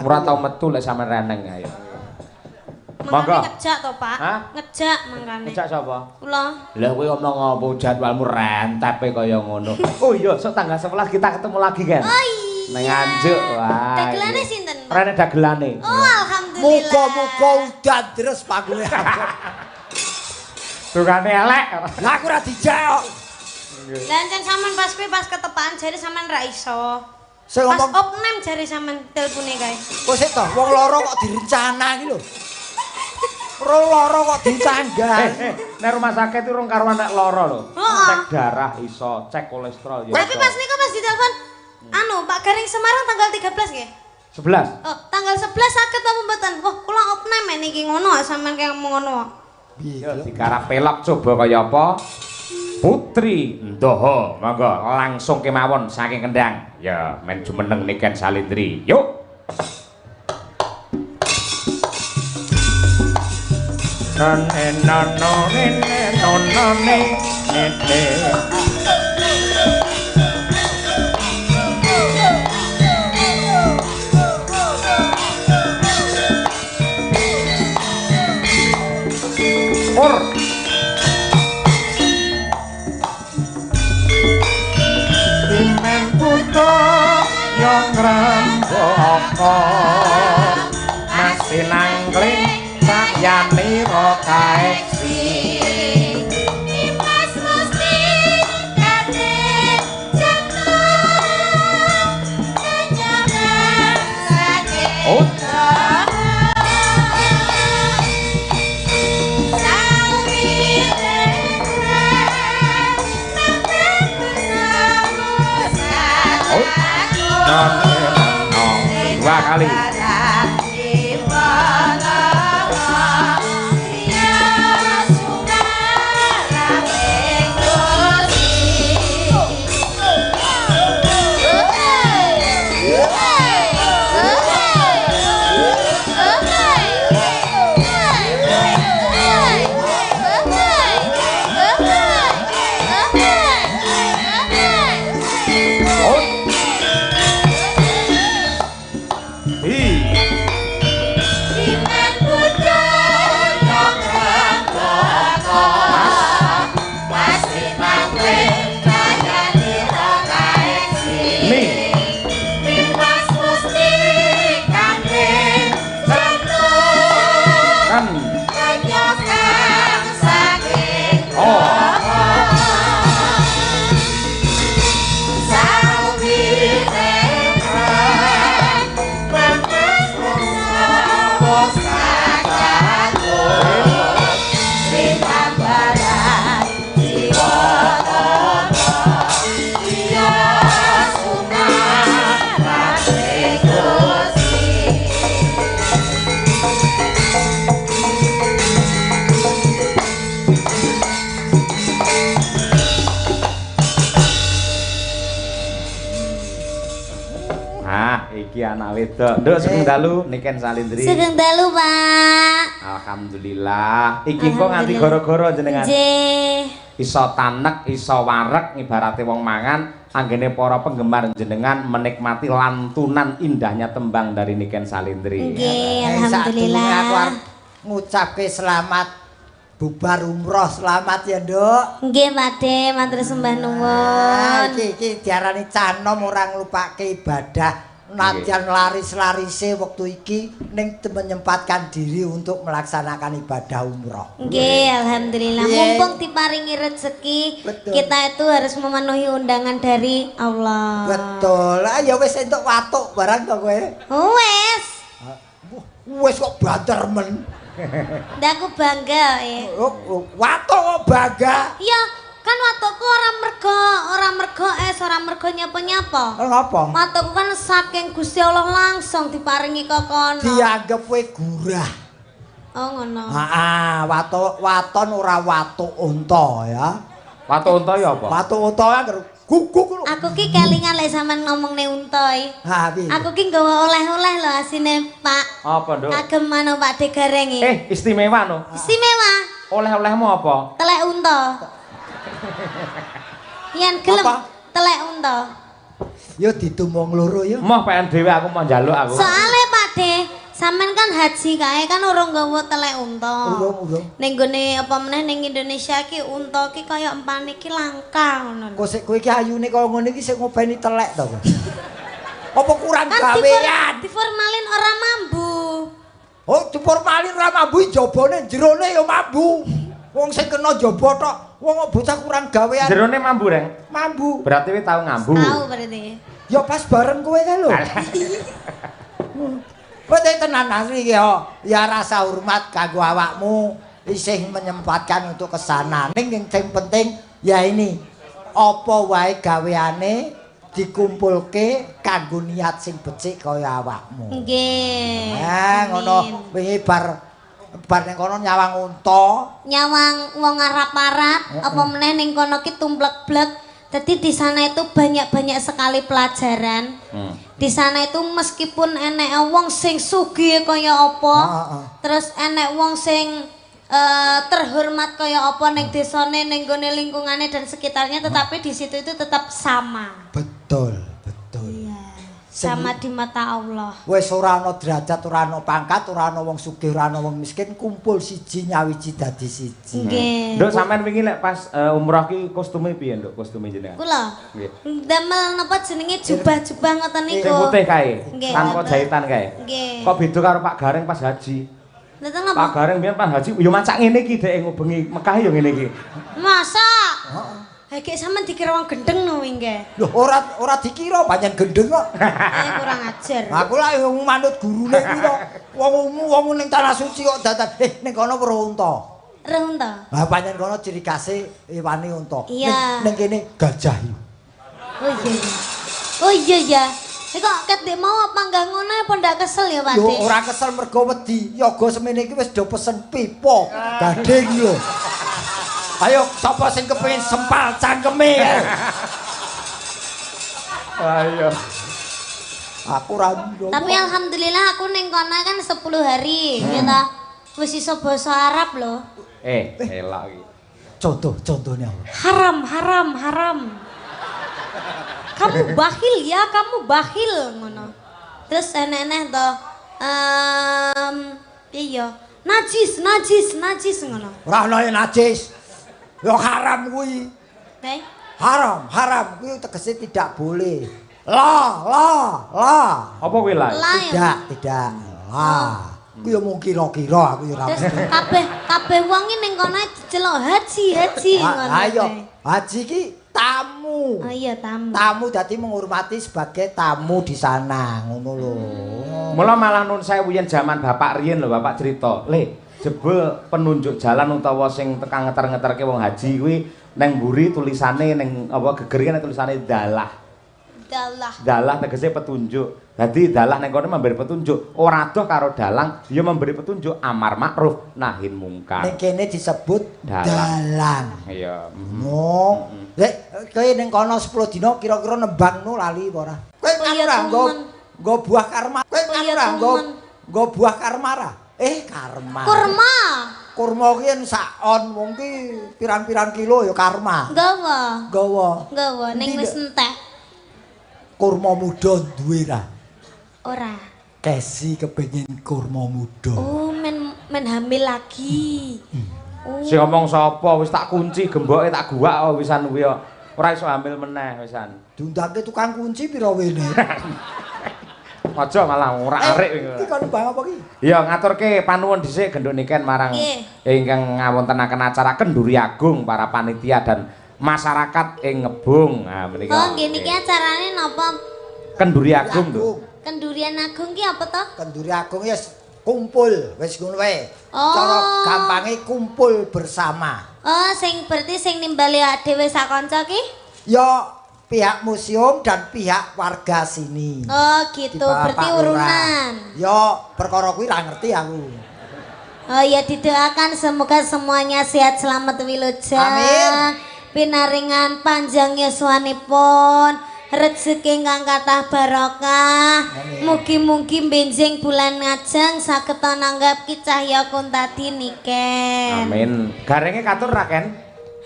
[SPEAKER 3] Ora tau metu lek sampe reneng ayo. Monggo.
[SPEAKER 2] Mangkane ngejak to, Pak?
[SPEAKER 3] Hah?
[SPEAKER 2] Ngejak mangkane.
[SPEAKER 3] Ngejak sapa?
[SPEAKER 2] Kula.
[SPEAKER 3] Lah kowe omong apa jadwalmu rentepe kaya ngono. Oh iya, sok tanggal 11 kita ketemu lagi kan.
[SPEAKER 2] Oh iya.
[SPEAKER 3] Nang Nganjuk. Wah.
[SPEAKER 2] Dagelane
[SPEAKER 3] iya.
[SPEAKER 2] sinten, Pak?
[SPEAKER 3] Rene dagelane.
[SPEAKER 2] Oh, alhamdulillah.
[SPEAKER 1] Muga-muga udan deres pangune.
[SPEAKER 3] Tukane elek.
[SPEAKER 1] Lah aku ora dijak kok.
[SPEAKER 2] Lah encen sampean pas ketepaan jare sampean ra iso.
[SPEAKER 1] Sing
[SPEAKER 2] Pas
[SPEAKER 1] ngomong
[SPEAKER 2] opnem jare sampean telpone kae.
[SPEAKER 1] kok sik to, wong loro kok direncana iki lho. lara kok dicanggah.
[SPEAKER 3] Nek rumah sakit urung karuan nek lara lho.
[SPEAKER 2] Heeh.
[SPEAKER 3] Cek darah iso, cek kolesterol ya.
[SPEAKER 2] Tapi pas niku pas ditelepon anu Pak Garing Semarang tanggal 13 nggih.
[SPEAKER 3] 11.
[SPEAKER 2] Oh, tanggal 11 saged apa mboten? Oh, kula opname niki ngono sampean kaya ngono.
[SPEAKER 3] Ya digarap pelok coba kaya apa? Putri Ndoho, monggo langsung kemawon saking Kendang. Ya, men jumeneng Niken Salindri. Yuk. Non non non non non Or Imen puto yang ramboko masih nangkling sayani rokaeksi
[SPEAKER 2] Mas mesti kate jatuh kenyaman sakit.
[SPEAKER 3] Oh. Dua kali. Iki anak wedok. Nduk sugeng dalu Niken Salindri.
[SPEAKER 2] Sugeng dalu, Pak.
[SPEAKER 3] Alhamdulillah. Iki kok nganti gara-gara jenengan.
[SPEAKER 2] Nggih.
[SPEAKER 3] Iso tanek, iso wareg ibarate wong mangan, anggene para penggemar jenengan menikmati lantunan indahnya tembang dari Niken Salindri.
[SPEAKER 2] Nggih, alhamdulillah.
[SPEAKER 1] Aku arep ngucapke selamat bubar umroh, selamat ya, Nduk.
[SPEAKER 2] Nggih, Pakde, matur sembah nuwun.
[SPEAKER 1] Iki diarani canom ora nglupake ibadah. Nadyan laris-larise waktu iki ning menyempatkan diri untuk melaksanakan ibadah umroh.
[SPEAKER 2] Nggih, alhamdulillah. Mumpung diparingi rezeki, kita itu harus memenuhi undangan dari Allah.
[SPEAKER 1] Betul. Ya wis entuk watuk barang to kowe.
[SPEAKER 2] Wes.
[SPEAKER 1] Wis kok banter men.
[SPEAKER 2] Ndak aku bangga
[SPEAKER 1] Watuk kok bangga.
[SPEAKER 2] Ya, kan watukku ora mergo es, ora mergo nyapa-nyapa.
[SPEAKER 1] Ngapa?
[SPEAKER 2] Watukku kan saking Gusti Allah langsung diparingi kok kono.
[SPEAKER 1] Dianggep kowe gurah.
[SPEAKER 2] Oh ngono.
[SPEAKER 1] Heeh, waton ora watuk unta ya.
[SPEAKER 3] Watuk unta ya apa?
[SPEAKER 1] Watuk unta kan guguk lho.
[SPEAKER 2] Aku ki kelingan lek sampean ngomongne unta iki.
[SPEAKER 1] Ha piye?
[SPEAKER 2] Aku ki nggawa oleh-oleh lho asine, Pak.
[SPEAKER 3] Apa, Nduk?
[SPEAKER 2] Kagem mano Pak De Gareng iki.
[SPEAKER 3] Istimewa no.
[SPEAKER 2] Istimewa.
[SPEAKER 3] Oleh-olehmu apa?
[SPEAKER 2] Telek unta. Yen gelem
[SPEAKER 1] Apa?
[SPEAKER 2] telek unta.
[SPEAKER 1] Ya ditumbang loro ya.
[SPEAKER 3] Moh pengen dhewe aku mau njaluk aku.
[SPEAKER 2] Soale Pak De, sampean kan haji kae kan urung nggawa telek unta.
[SPEAKER 1] Urung.
[SPEAKER 2] Ning gone apa meneh ning Indonesia ki unta ki kaya empane ki langka ngono.
[SPEAKER 1] Kok sik kowe iki ayune kaya ngene iki sik ngopeni telek to. Apa kurang
[SPEAKER 2] Kan
[SPEAKER 1] gawean?
[SPEAKER 2] diformalin ora mambu.
[SPEAKER 1] Oh, diformalin ora mambu jabone jerone ya mambu. Wong sing kena jaba tok, wong bocah kurang gawean.
[SPEAKER 3] Jerone mambu, Reng.
[SPEAKER 1] Mambu.
[SPEAKER 3] Berarti kowe tau ngambu.
[SPEAKER 2] Tahu berarti.
[SPEAKER 1] Ya pas bareng kowe kae lho. Betul tenan asli ya. Ya rasa hormat kanggo awakmu isih menyempatkan untuk kesana. Ning sing penting ya ini apa wae gaweane dikumpulke kanggo niat sing becik kaya awakmu.
[SPEAKER 2] Nggih.
[SPEAKER 1] Ngono wingi bar ning kono nyawang unta,
[SPEAKER 2] Nyawang wong Arab-Arab, apa meneh ning kono ki tumblek-blek. Jadi di sana itu banyak sekali pelajaran. Di sana itu meskipun enek wong sing sugih kaya apa, terus enek wong sing terhormat kaya apa ning desane, ning gone lingkungane dan sekitarnya, tetapi di situ itu tetap sama.
[SPEAKER 1] betul.
[SPEAKER 2] Iya. Sama di mata Allah.
[SPEAKER 1] Wis ora ana derajat, ora ana pangkat, ora ana wong sugih, ora ana wong miskin, kumpul siji nyawiji dadi siji.
[SPEAKER 2] Nggih.
[SPEAKER 3] Nduk sampean wingi lek pas umroh ki kostume piye, Nduk? Kostume jenengan?
[SPEAKER 2] Kula
[SPEAKER 3] Nggih.
[SPEAKER 2] damel napa jenenge jubah-jubah ngoten niku.
[SPEAKER 3] Sing putih kae,
[SPEAKER 2] Nggih,
[SPEAKER 3] tanpa
[SPEAKER 2] ngoten.
[SPEAKER 3] jahitan kae.
[SPEAKER 2] Nggih.
[SPEAKER 3] Kok beda karo Pak Gareng pas haji?
[SPEAKER 2] Ngoten
[SPEAKER 3] Pak
[SPEAKER 2] napa?
[SPEAKER 3] Gareng biyen pas haji yo macak ngene iki dhek ngubengi Mekah yo ngene iki.
[SPEAKER 2] Masa? Kayak sampean dikira wong gendeng no wingi.
[SPEAKER 1] Lho ora dikira pancen gendeng kok.
[SPEAKER 2] Kurang ajar.
[SPEAKER 1] Aku lak manut gurune kuwi to. Wong ning tanah suci kok dadan ning kono weruh unta.
[SPEAKER 2] Reh ta?
[SPEAKER 1] Lah pancen kono ciri khase iwane unta.
[SPEAKER 2] Iya.
[SPEAKER 1] Ning kene gajah.
[SPEAKER 2] Oh iya. Oh iya ya. Kok ket dek mau apa enggak ngono apa ndak kesel ya, Pak
[SPEAKER 1] Yo
[SPEAKER 2] Dik?
[SPEAKER 1] ora kesel mergo wedi. Yoga semene iki wis do pesen pipa gading lho. Ayo sapa sing kepengin sempal cangkeme?
[SPEAKER 3] Ayo.
[SPEAKER 1] Aku ra ndok.
[SPEAKER 2] Tapi alhamdulillah aku ning kono kan 10 hari, ya ta. Wis iso basa Arab lho.
[SPEAKER 3] Elak iki.
[SPEAKER 1] Contohnya apa?
[SPEAKER 2] Haram. Kamu bakhil ya, kamu bakhil ngono. Terus enek-enek to iya, najis ngono.
[SPEAKER 1] Ora ana yang najis. Yo haram kuwi. Haram kuwi tegese tidak boleh. La.
[SPEAKER 3] Apa kuwi lah?
[SPEAKER 1] Tidak. La. Kuwi yo mung kira-kira aku yo ora
[SPEAKER 2] Terus
[SPEAKER 1] mesti.
[SPEAKER 2] kabeh wong ning kono diceluk haji ngono.
[SPEAKER 1] Ayo, haji ki tamu.
[SPEAKER 2] Oh iya tamu.
[SPEAKER 1] Tamu dadi menghormati sebagai tamu di sana, ngono lho.
[SPEAKER 3] Mula malah nun sewu yen jaman bapak riyen lho, bapak cerita. Le, jebul penunjuk jalan utawa sing tekan ngeter-ngeterke wong haji kuwi neng mburi tulisane neng apa geger kan tulisane dalah. Dalah tegese petunjuk. Dadi dalah neng kono memberi petunjuk. Ora doh karo dalang, ya memberi petunjuk amar makruf nahin mungkar.
[SPEAKER 1] Ning kene disebut dalang.
[SPEAKER 3] Iya.
[SPEAKER 1] No. Lek kowe ning kono 10 dina kira-kira nembangno lali apa ora? Kowe ora nggo buah karma. Kowe ora nggo buah karmara. Karma. Kurma ki yen sak on wong ki pirang-pirang kilo ya karma. Gawa.
[SPEAKER 2] Ning wis entek.
[SPEAKER 1] Kurma muda duwe ra?
[SPEAKER 2] Ora.
[SPEAKER 1] Kesi kepengin kurma muda.
[SPEAKER 2] Oh, men hamil lagi. Oh.
[SPEAKER 3] Sing ngomong sapa wis tak kunci gemboke tak guwak wisan kuwi ora iso hamil meneh wisan.
[SPEAKER 1] Diundangke tukang kunci pira wene?
[SPEAKER 3] Aja malah ora arek
[SPEAKER 1] iki kon bang apa ki?
[SPEAKER 3] Ya ngaturke panuwun dhisik genduk niken marang ingkang ngawontenaken acara Kenduri Agung para panitia dan masyarakat ing Ngebung. Nah menika.
[SPEAKER 2] Oh, nggih niki acarane napa?
[SPEAKER 3] Kenduri Agung lho.
[SPEAKER 2] Kendurian Agung ki apa to?
[SPEAKER 1] Kenduri Agung ya kumpul wis ngono wae.
[SPEAKER 2] Oh.
[SPEAKER 1] Cara gampange kumpul bersama.
[SPEAKER 2] Oh, sing berarti sing nimbali dhewe sak kanca ki?
[SPEAKER 1] Ya pihak museum dan pihak warga sini.
[SPEAKER 2] Oh, gitu. Berarti urunan.
[SPEAKER 1] Ya perkara kuwi ra ngerti aku.
[SPEAKER 2] Oh ya didoakan semoga semuanya sehat selamat wilujeng.
[SPEAKER 1] Amin.
[SPEAKER 2] Pinaringan panjang yuswanipun, rezeki ingkang kathah barokah. Mugi-mugi benjing bulan ngajeng saged nanggap cahya kuntadi niken.
[SPEAKER 3] Amin. Garenge katur ra Ken?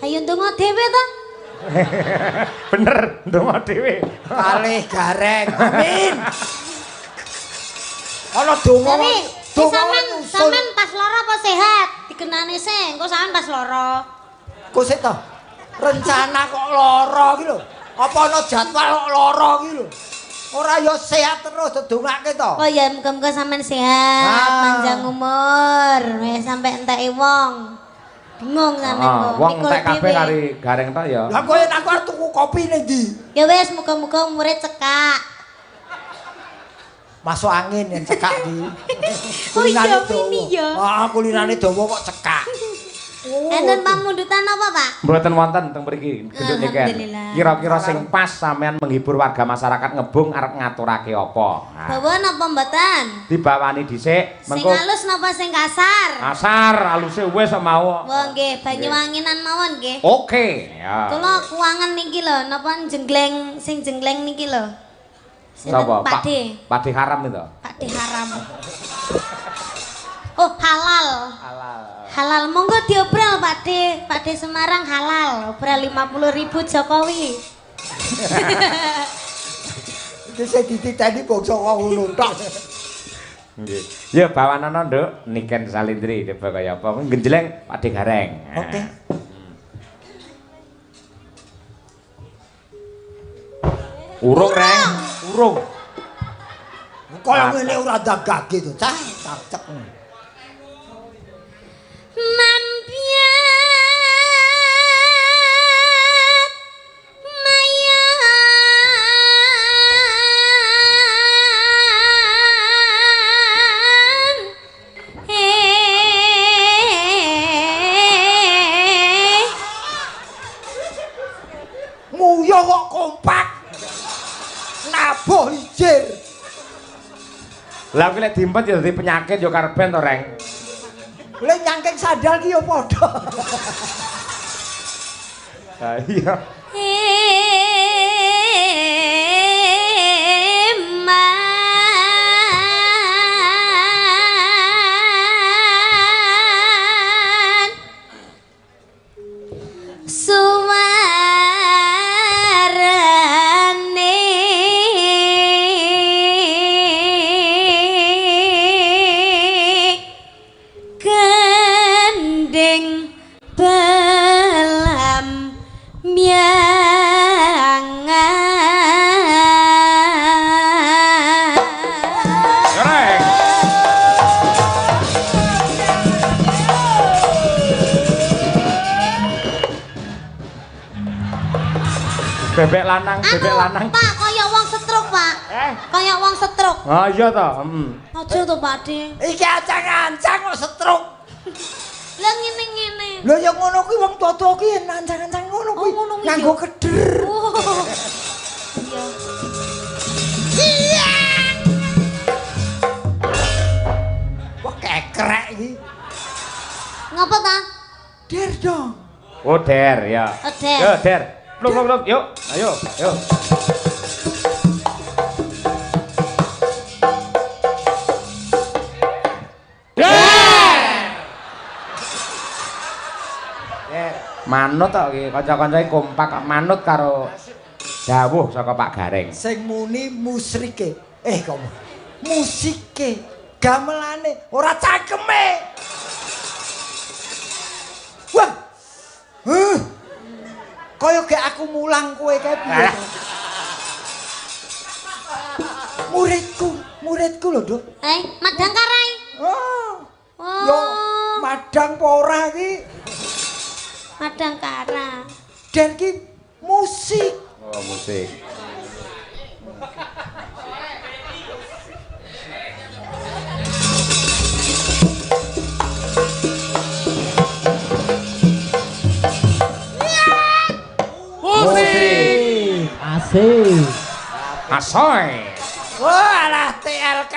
[SPEAKER 2] Ayo ndonga dhewe to.
[SPEAKER 3] Bener, ndonga dhewe.
[SPEAKER 1] Kalih gareng. Amin. Ana donga.
[SPEAKER 2] Sampean pas lara apa sehat? Dikenani sing, engko sampean pas lara.
[SPEAKER 1] Kok sik to? Rencana kok lara iki lho. Apa ana jadwal kok lara iki lho? Ora ya sehat terus didongake to.
[SPEAKER 2] Oh ya muga-muga sampean sehat, panjang umur, wis sampe enteki wong. Bingung sampean kok.
[SPEAKER 3] Wong entek kabeh kari gareng to ya.
[SPEAKER 1] Lah kowe aku arep tuku kopi ning ndi?
[SPEAKER 2] Ya wis muga-muga umure cekak.
[SPEAKER 1] masuk angin yang cekak di.
[SPEAKER 2] Oh iya ini ya.
[SPEAKER 1] Ah, kulinane dawa kok cekak.
[SPEAKER 2] Enten pamundutan apa, Pak?
[SPEAKER 3] Mboten wonten teng mriki gedung niken.
[SPEAKER 2] Alhamdulillah.
[SPEAKER 3] Kira-kira sing pas sampean menghibur warga masyarakat Ngebung arep ngaturake apa? Nah,
[SPEAKER 2] Bawa napa mboten?
[SPEAKER 3] dibawani dhisik
[SPEAKER 2] Sing
[SPEAKER 3] mengko
[SPEAKER 2] halus napa sing kasar?
[SPEAKER 3] asar aluse wis mau.
[SPEAKER 2] Wah nggih, Banyuwanginan mawon nggih.
[SPEAKER 3] Oke, ya.
[SPEAKER 2] Kula kuangan niki lho, napa jenggleng sing jenggleng niki lho.
[SPEAKER 3] Sapa?
[SPEAKER 2] Pakde.
[SPEAKER 3] Pakde haram itu.
[SPEAKER 2] Pakde haram. Oh, halal.
[SPEAKER 3] Halal.
[SPEAKER 2] Halal. Monggo diobral Pakde. Pakde Semarang halal. Obral 50.000 Jokowi.
[SPEAKER 1] Iki sing dititeni bangsa wong ngono tok.
[SPEAKER 3] Nggih. Ya bawanana, Nduk, niken salindri coba kaya apa genjleng Pakde Gareng.
[SPEAKER 1] Oke.
[SPEAKER 3] Urung, Reng. Urung.
[SPEAKER 1] Kaya ngene ora dagage to, cah, cacek.
[SPEAKER 2] Mampiat mayan
[SPEAKER 1] Nguyo kok kompak. Nabuh ijir.
[SPEAKER 3] Lah kuwi lek diempet ya dadi penyakit ya karben to, Reng.
[SPEAKER 1] Lha nyangking sandal ki ya padha.
[SPEAKER 3] Lah iya.
[SPEAKER 2] Eman suwarane gendeng belam miangan.
[SPEAKER 3] Ya, Reng. Bebek lanang, bebek lanang.
[SPEAKER 2] Pak, kaya wong stroke, Pak. Kaya wong stroke.
[SPEAKER 3] Ah iya to,
[SPEAKER 2] Aja to, Pak De.
[SPEAKER 1] Iki ancang-ancang kok setruk.
[SPEAKER 2] Lah ngene-ngene.
[SPEAKER 1] Lho ya ngono kuwi wong tuwa-tuwa kuwi ancang-ancang ngono kuwi.
[SPEAKER 2] Oh, ngono kuwi
[SPEAKER 1] Nganggo
[SPEAKER 2] ya?
[SPEAKER 1] keder.
[SPEAKER 2] Oh. Iya.
[SPEAKER 1] Wah kekrek iki.
[SPEAKER 2] Ngapa ta?
[SPEAKER 1] Der dong.
[SPEAKER 3] Oh, Der ya.
[SPEAKER 2] Oh, Der.
[SPEAKER 3] Yo, Der. Pluk, yuk. Ayo, yuk. Manut tok iki, kanca-kancane kompak manut karo dawuh saka Pak Gareng.
[SPEAKER 1] Sing muni musrike. Kok musike, gamelane, ora cangkeme. Wah. Kaya gek aku mulang kowe kae piye. Muridku lho, Duk.
[SPEAKER 2] Madang karai.
[SPEAKER 1] Oh.
[SPEAKER 2] Oh.
[SPEAKER 1] Yo madang apa ora iki?
[SPEAKER 2] Madang kara.
[SPEAKER 1] Den ki musik.
[SPEAKER 3] Oh, musik. Musik.
[SPEAKER 5] Asik.
[SPEAKER 3] Asoy.
[SPEAKER 1] Wah, alah TLK.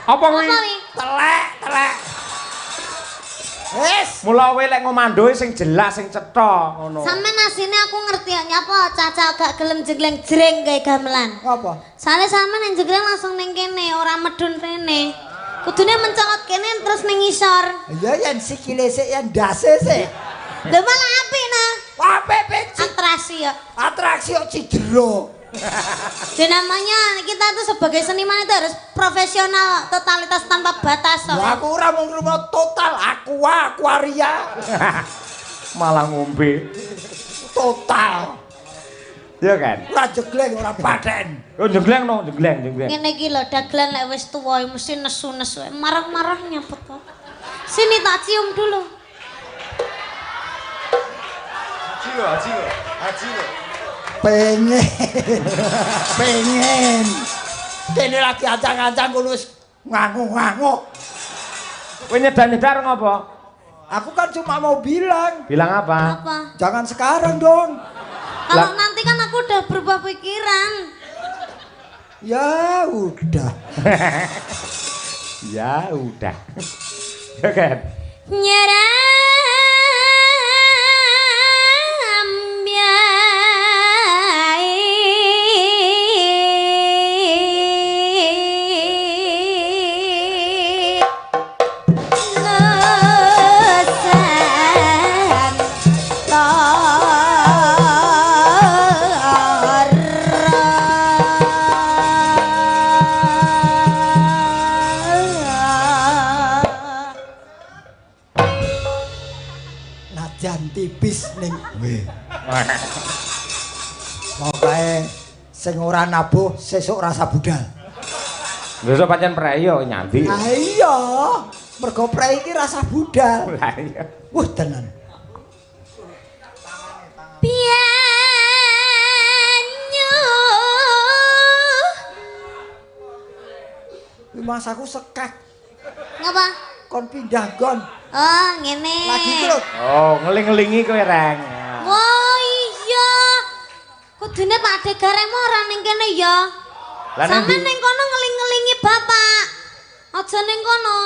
[SPEAKER 3] Apa kuwi?
[SPEAKER 2] Apa wi?
[SPEAKER 1] Telek. Wes.
[SPEAKER 3] Mula kowe lek ngomandoe sing jelas sing cetha ngono.
[SPEAKER 2] Sampe asine aku ngerti ya nyapa Caca gak gelem jengleng jreng gawe gamelan.
[SPEAKER 1] Apa?
[SPEAKER 2] Soale sampe nang jengleng langsung ning kene, ora medun rene. Kudune mencolot kene terus ning ngisor.
[SPEAKER 1] Ya yen sikile sik yen dase sik.
[SPEAKER 2] Lha malah apik nah.
[SPEAKER 1] Apik peci.
[SPEAKER 2] Atraksi ya.
[SPEAKER 1] Atraksi kok cidra.
[SPEAKER 2] Jadi namanya kita tuh sebagai seniman itu harus profesional, totalitas tanpa batas.
[SPEAKER 1] Lah aku ora mung rumah total, aquaria.
[SPEAKER 3] Malah ngombe.
[SPEAKER 1] Total.
[SPEAKER 3] Ya kan?
[SPEAKER 1] Ora jegleng, ora paten.
[SPEAKER 3] Oh, jegleng no, jegleng.
[SPEAKER 2] Ngene iki lho, dagelan lek wis tuwa mesti nesu-nesu. Marah-marah nyapet kok. Sini tak cium dulu.
[SPEAKER 3] Haji lo.
[SPEAKER 1] Pengen. Kene lagi ancang-ancang kono wis ngangu-ngangu.
[SPEAKER 3] Kowe nyedar-nyedar ngopo?
[SPEAKER 1] Aku kan cuma mau bilang.
[SPEAKER 3] Bilang apa?
[SPEAKER 2] Apa?
[SPEAKER 1] Jangan sekarang dong.
[SPEAKER 2] Kalau nanti kan aku udah berubah pikiran.
[SPEAKER 1] Ya udah.
[SPEAKER 3] Ya udah. Ya kan?
[SPEAKER 1] Najan tipis ning Mokae sing ora nabuh sesuk rasa budal.
[SPEAKER 3] Lha pancen preyo nyanti.
[SPEAKER 1] Ah iya, mergo prei iki rasa budal.
[SPEAKER 3] Lah iya.
[SPEAKER 1] Wah tenan. Mas aku sekak.
[SPEAKER 2] Ngapa?
[SPEAKER 1] Kon pindah gon.
[SPEAKER 2] Oh, ngene.
[SPEAKER 1] Lagi iki lho.
[SPEAKER 3] Oh, ngeling-ngelingi kowe reng.
[SPEAKER 2] Wah, iya. Kudune Pak Degaremo ora ning kene ya.
[SPEAKER 3] Lah
[SPEAKER 2] Sampe ning kono ngeling-ngelingi bapak. Aja ning kono.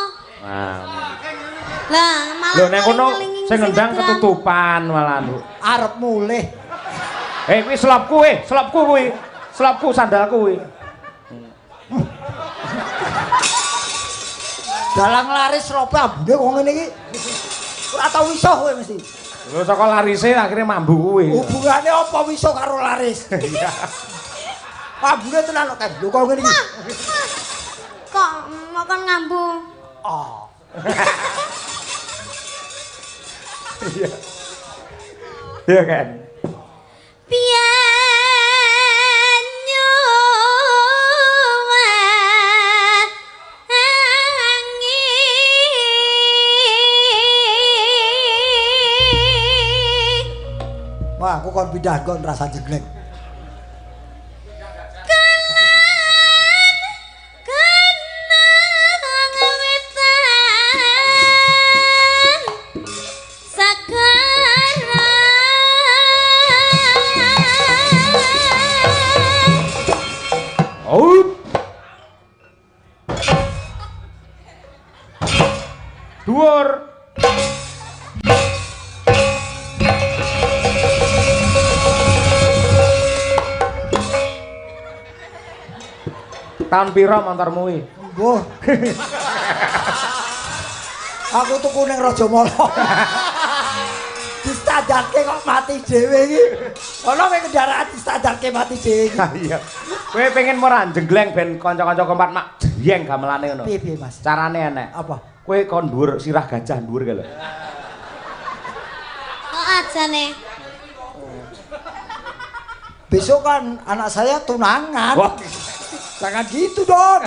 [SPEAKER 2] Lah, malah
[SPEAKER 3] lho nek kono
[SPEAKER 2] ngeling-ngelingi
[SPEAKER 3] sing ngendang
[SPEAKER 2] sinetron.
[SPEAKER 3] ketutupan malah.
[SPEAKER 1] Arep mulih.
[SPEAKER 3] Kuwi selopku kuwi. Selopku sandalku kuwi.
[SPEAKER 1] Dalang laris rope ambune wong ngene iki. Ora tau iso kowe mesti.
[SPEAKER 3] Lho saka larise akhirnya mambu kuwi.
[SPEAKER 1] Hubungane apa iso karo laris? Ambune tenan kok lho kok ngene iki.
[SPEAKER 2] Kok makan ngambu?
[SPEAKER 1] Oh.
[SPEAKER 3] Iya. Iya kan?
[SPEAKER 1] Wah, aku kon pindah kon rasa jeglek.
[SPEAKER 3] Dhuwur. Tahun pira montormu kuwi?
[SPEAKER 1] Mbuh. Aku tuku ning Rajamala. Distandarke kok mati dhewe iki. Ana mek kendaraan distandarke mati dhewe iki.
[SPEAKER 3] Iya. Kowe pengen ora jenggleng ben kanca-kanca kompat mak jeyeng gamelane ngono.
[SPEAKER 1] Piye Mas?
[SPEAKER 3] Carane enek.
[SPEAKER 1] Apa?
[SPEAKER 3] Kowe kon dhuwur sirah gajah dhuwur kae lho.
[SPEAKER 2] Kok ajane?
[SPEAKER 1] Besok kan anak saya tunangan.
[SPEAKER 3] Wah.
[SPEAKER 1] Jangan gitu dong.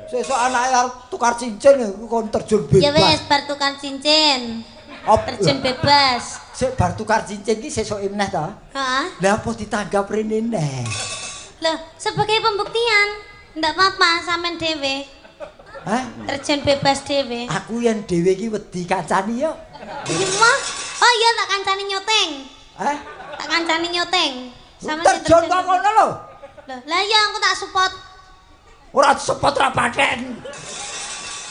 [SPEAKER 1] Sesuk anaknya tukar cincin kon terjun bebas.
[SPEAKER 2] Ya wis bar tukar cincin. Terjun bebas.
[SPEAKER 1] Sik bar tukar cincin iki sesuk meneh ta?
[SPEAKER 2] Heeh.
[SPEAKER 1] Lah apa ditanggap rene neh?
[SPEAKER 2] Loh, sebagai pembuktian, ndak apa-apa sampean dhewe.
[SPEAKER 1] Hah?
[SPEAKER 2] Terjun bebas dhewe.
[SPEAKER 1] Aku yang dhewe iki wedi kancani yo.
[SPEAKER 2] Gimana? Oh iya tak kancani nyoteng.
[SPEAKER 1] Hah?
[SPEAKER 2] Tak kancani nyoteng. Sampeyan
[SPEAKER 1] Terjun kok kono lho.
[SPEAKER 2] Loh, lah iya aku tak support.
[SPEAKER 1] Ora sepot ra paten.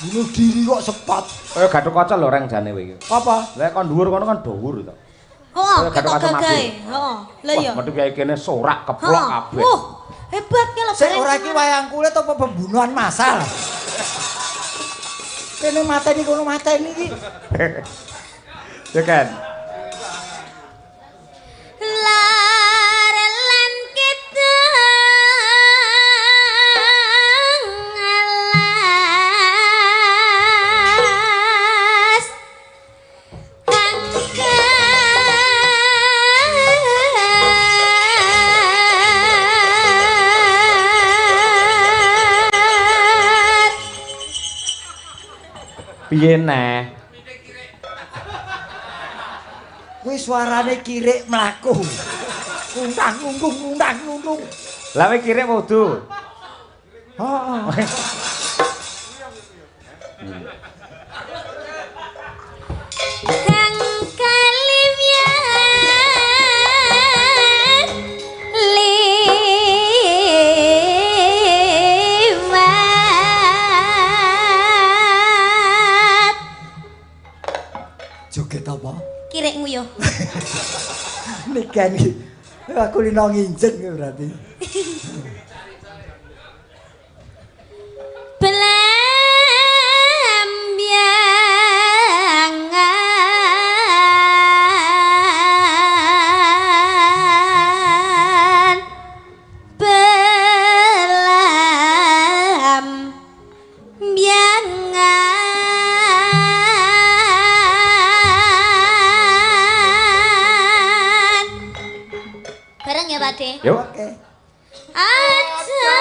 [SPEAKER 1] Bunuh diri kok sepot.
[SPEAKER 3] Kaya gathuk kaca lho reng jane kowe iki.
[SPEAKER 1] Apa?
[SPEAKER 3] Lah kon dhuwur kono kan dhuwur to.
[SPEAKER 2] Oh,
[SPEAKER 3] Kaya gathuk
[SPEAKER 2] ketok
[SPEAKER 3] kaca
[SPEAKER 2] gagahe.
[SPEAKER 3] mabur.
[SPEAKER 2] Heeh. Lah iya.
[SPEAKER 3] Wah, metu kiai kene sorak keplok kabeh.
[SPEAKER 2] Hebat ki lho.
[SPEAKER 1] Sik ora iki wayang kulit apa pembunuhan massal? Kene mateni kono mateni iki.
[SPEAKER 3] Ya kan?
[SPEAKER 2] Larelan kita alas angkat.
[SPEAKER 3] Piye neh?
[SPEAKER 1] Kuwi suarane kirik mlaku. Undang-undung.
[SPEAKER 3] Lah kowe kirek wudu.
[SPEAKER 1] Heeh.
[SPEAKER 2] Kang kaliyan liwat.
[SPEAKER 1] Joget apa?
[SPEAKER 2] Kirek nguyuh.
[SPEAKER 1] Niken iki. Aku lino nginjen kuwi berarti.
[SPEAKER 3] Yuk.
[SPEAKER 1] Oke.
[SPEAKER 2] Aja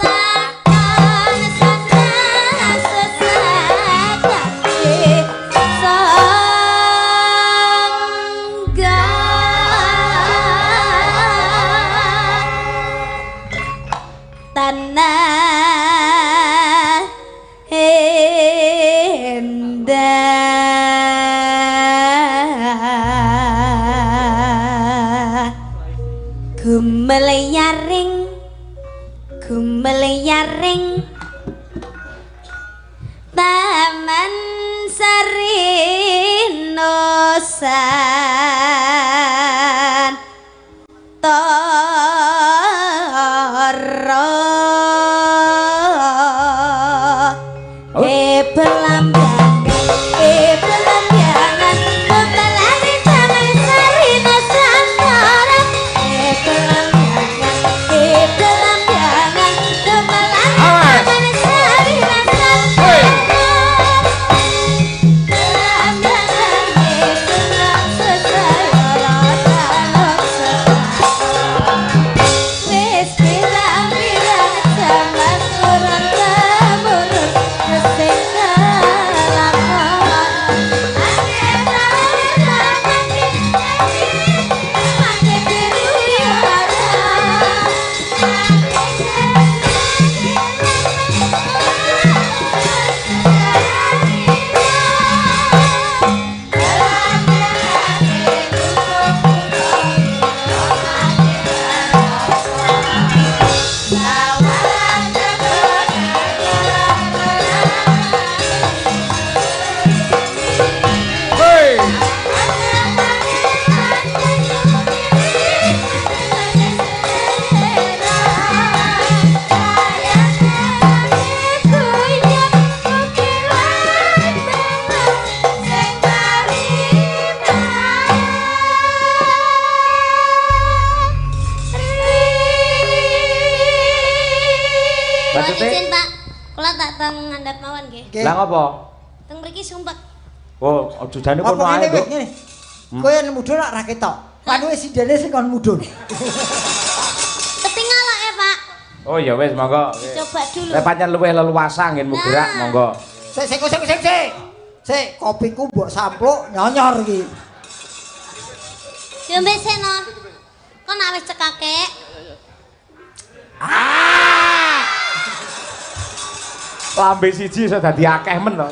[SPEAKER 2] takon sesakake sangga tanah endah gumeleyaring taman sarinosan tara belambangan pembelaring taman sarinosan tara belambangan izin Pak, kula tak teng ngandhap mawon nggih.
[SPEAKER 3] Lah ngopo?
[SPEAKER 2] Teng mriki sumpek.
[SPEAKER 3] Oh, aja jane kono
[SPEAKER 1] Apa
[SPEAKER 3] ae.
[SPEAKER 1] ngene wis ngene. Kowe yen mudhun ra ketok. Panu wis sidene sing kon mudhun.
[SPEAKER 2] Ketinggal ya Pak.
[SPEAKER 3] Oh ya wis monggo.
[SPEAKER 2] Coba dulu.
[SPEAKER 3] Lek pancen luwih leluasa ngen gerak monggo.
[SPEAKER 1] Sik. Sik, kopiku mbok sampluk nyonyor iki.
[SPEAKER 2] Yo mbek seno. Kon nak wis cekake.
[SPEAKER 3] Lambe siji iso dadi akeh men to.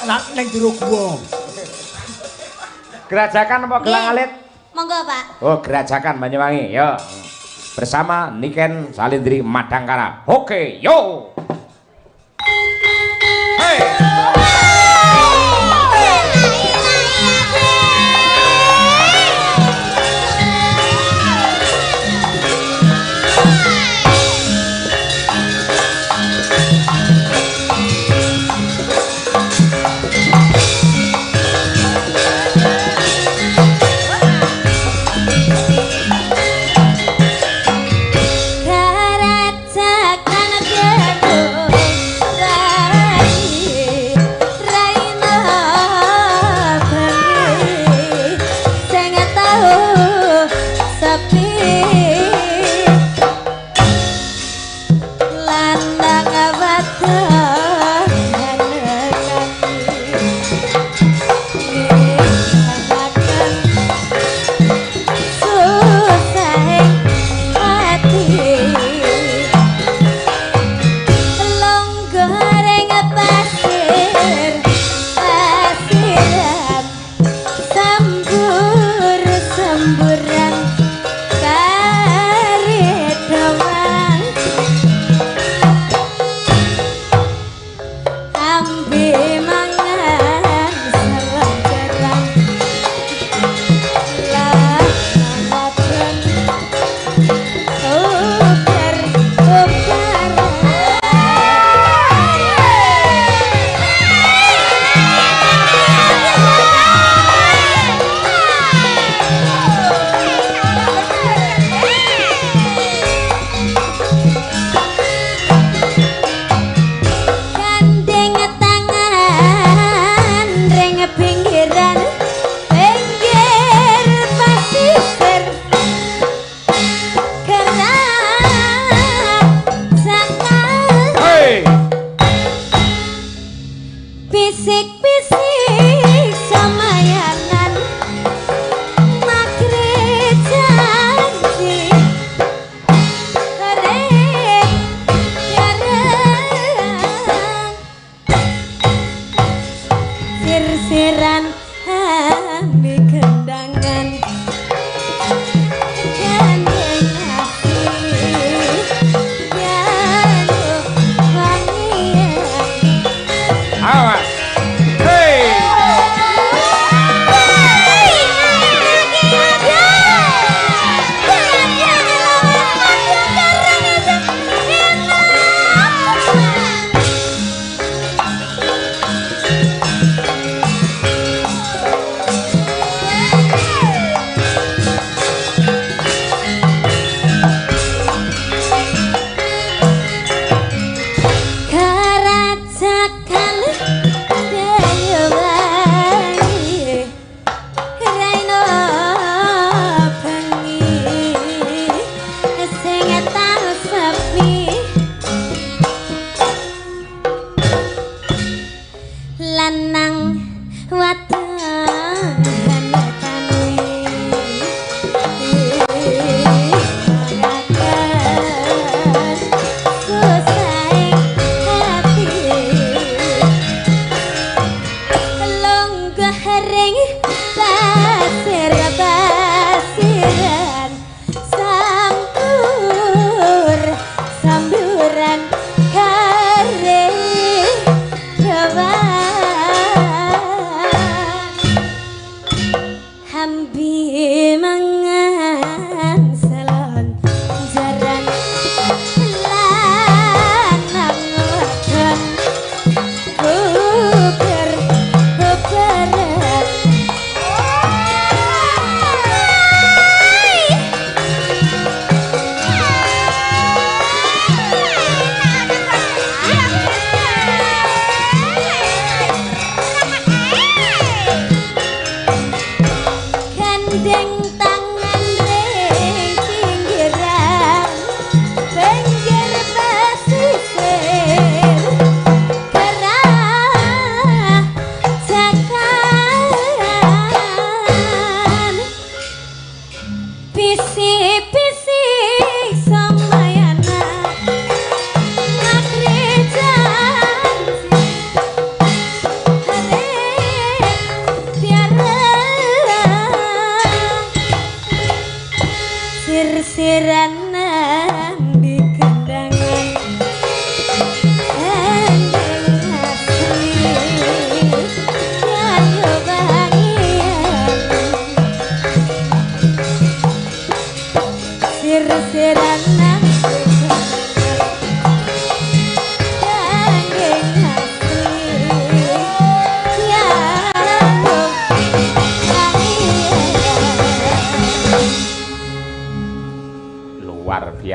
[SPEAKER 1] Nak ning jero gua.
[SPEAKER 3] Gerajakan apa gelang alit?
[SPEAKER 2] Monggo Pak.
[SPEAKER 3] Oh, gerajakan Banyuwangi. Yo. Bersama Niken Salindri Madangkara. Oke, yo. Hey.
[SPEAKER 2] Gerajakan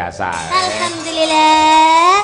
[SPEAKER 3] biasa.
[SPEAKER 2] Alhamdulillah.